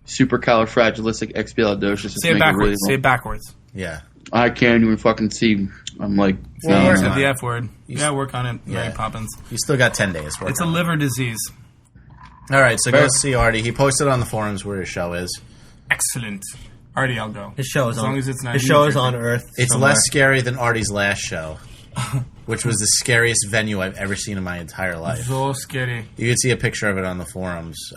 [SPEAKER 4] supercalifragilisticexpialidocious.
[SPEAKER 2] Say it backwards. Say it backwards.
[SPEAKER 1] Yeah.
[SPEAKER 4] I can't even fucking see. I'm like,
[SPEAKER 1] Well,
[SPEAKER 2] You
[SPEAKER 1] Come
[SPEAKER 2] said
[SPEAKER 1] on.
[SPEAKER 2] the F word. Yeah, work on it, Mary
[SPEAKER 1] Yeah.
[SPEAKER 2] Poppins.
[SPEAKER 1] You still got 10 days. Work
[SPEAKER 2] It's a
[SPEAKER 1] on it.
[SPEAKER 2] liver disease.
[SPEAKER 1] All right, so go
[SPEAKER 4] Fair.
[SPEAKER 1] see Artie. He posted on the forums where his show is.
[SPEAKER 2] Excellent. Already, I'll go.
[SPEAKER 3] His show is
[SPEAKER 2] As
[SPEAKER 3] on.
[SPEAKER 2] long as it's not
[SPEAKER 3] his show is
[SPEAKER 2] New
[SPEAKER 3] on
[SPEAKER 2] Jersey.
[SPEAKER 3] Earth.
[SPEAKER 1] It's
[SPEAKER 3] somewhere.
[SPEAKER 1] less scary than Artie's last show, which was the scariest venue I've ever seen in my entire life.
[SPEAKER 2] So scary.
[SPEAKER 1] You can see a picture of it on the forums.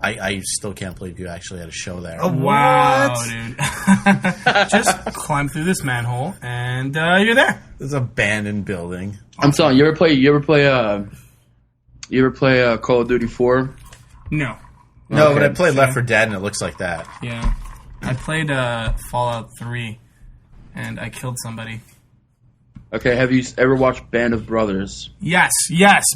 [SPEAKER 1] I still can't believe you actually had a show there.
[SPEAKER 3] Oh,
[SPEAKER 2] Wow,
[SPEAKER 3] what?
[SPEAKER 2] dude. Just climb through this manhole and you're there.
[SPEAKER 1] It's an abandoned building.
[SPEAKER 4] I'm telling you, you ever play Call of Duty 4?
[SPEAKER 2] No.
[SPEAKER 1] No,
[SPEAKER 4] Okay.
[SPEAKER 1] but I played Left 4 Dead and it looks like that.
[SPEAKER 2] Yeah. I played Fallout 3 and I killed somebody.
[SPEAKER 4] Okay, have you ever watched Band of Brothers?
[SPEAKER 2] Yes,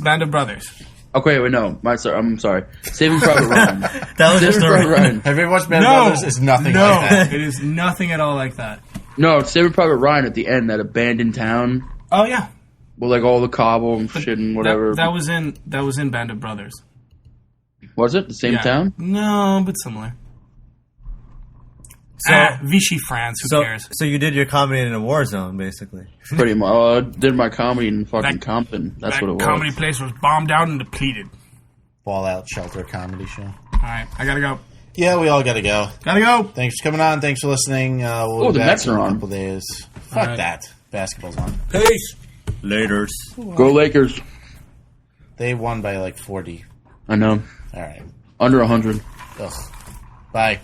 [SPEAKER 2] Band of Brothers.
[SPEAKER 4] Okay, wait, no, I'm sorry. Saving Private Ryan.
[SPEAKER 3] That was just
[SPEAKER 4] Saving
[SPEAKER 3] a
[SPEAKER 4] Private Ryan.
[SPEAKER 1] Have you ever watched Band of
[SPEAKER 2] No,
[SPEAKER 1] Brothers? It's nothing
[SPEAKER 2] no,
[SPEAKER 1] like that.
[SPEAKER 2] it is nothing at all like that.
[SPEAKER 4] No, Saving Private Ryan at the end, that abandoned town
[SPEAKER 2] Oh yeah,
[SPEAKER 4] with like all the cobble and shit and whatever.
[SPEAKER 2] That was in Band of Brothers.
[SPEAKER 4] Was it the same
[SPEAKER 2] Yeah.
[SPEAKER 4] town?
[SPEAKER 2] No, but similar.
[SPEAKER 3] So-
[SPEAKER 2] Vichy France. Who cares?
[SPEAKER 3] So you did your comedy in a war zone, basically.
[SPEAKER 4] Pretty much. I did my comedy in fucking
[SPEAKER 2] That-
[SPEAKER 4] Compton. That's
[SPEAKER 2] that
[SPEAKER 4] what it was.
[SPEAKER 2] comedy place was bombed out and depleted.
[SPEAKER 1] Fallout Shelter comedy show.
[SPEAKER 2] All right, I gotta go.
[SPEAKER 1] Yeah, we all got to go.
[SPEAKER 2] Gotta go.
[SPEAKER 1] Thanks for coming on. Thanks for listening. We'll
[SPEAKER 4] Oh,
[SPEAKER 1] be
[SPEAKER 4] the
[SPEAKER 1] back
[SPEAKER 4] Mets
[SPEAKER 1] in
[SPEAKER 4] are
[SPEAKER 1] a
[SPEAKER 4] on.
[SPEAKER 1] couple days. Fuck
[SPEAKER 2] right.
[SPEAKER 1] that. Basketball's on.
[SPEAKER 2] Peace.
[SPEAKER 3] Laters.
[SPEAKER 4] Go Lakers.
[SPEAKER 1] They won by like 40.
[SPEAKER 4] I know.
[SPEAKER 1] All right.
[SPEAKER 4] Under 100.
[SPEAKER 1] Ugh. Bye.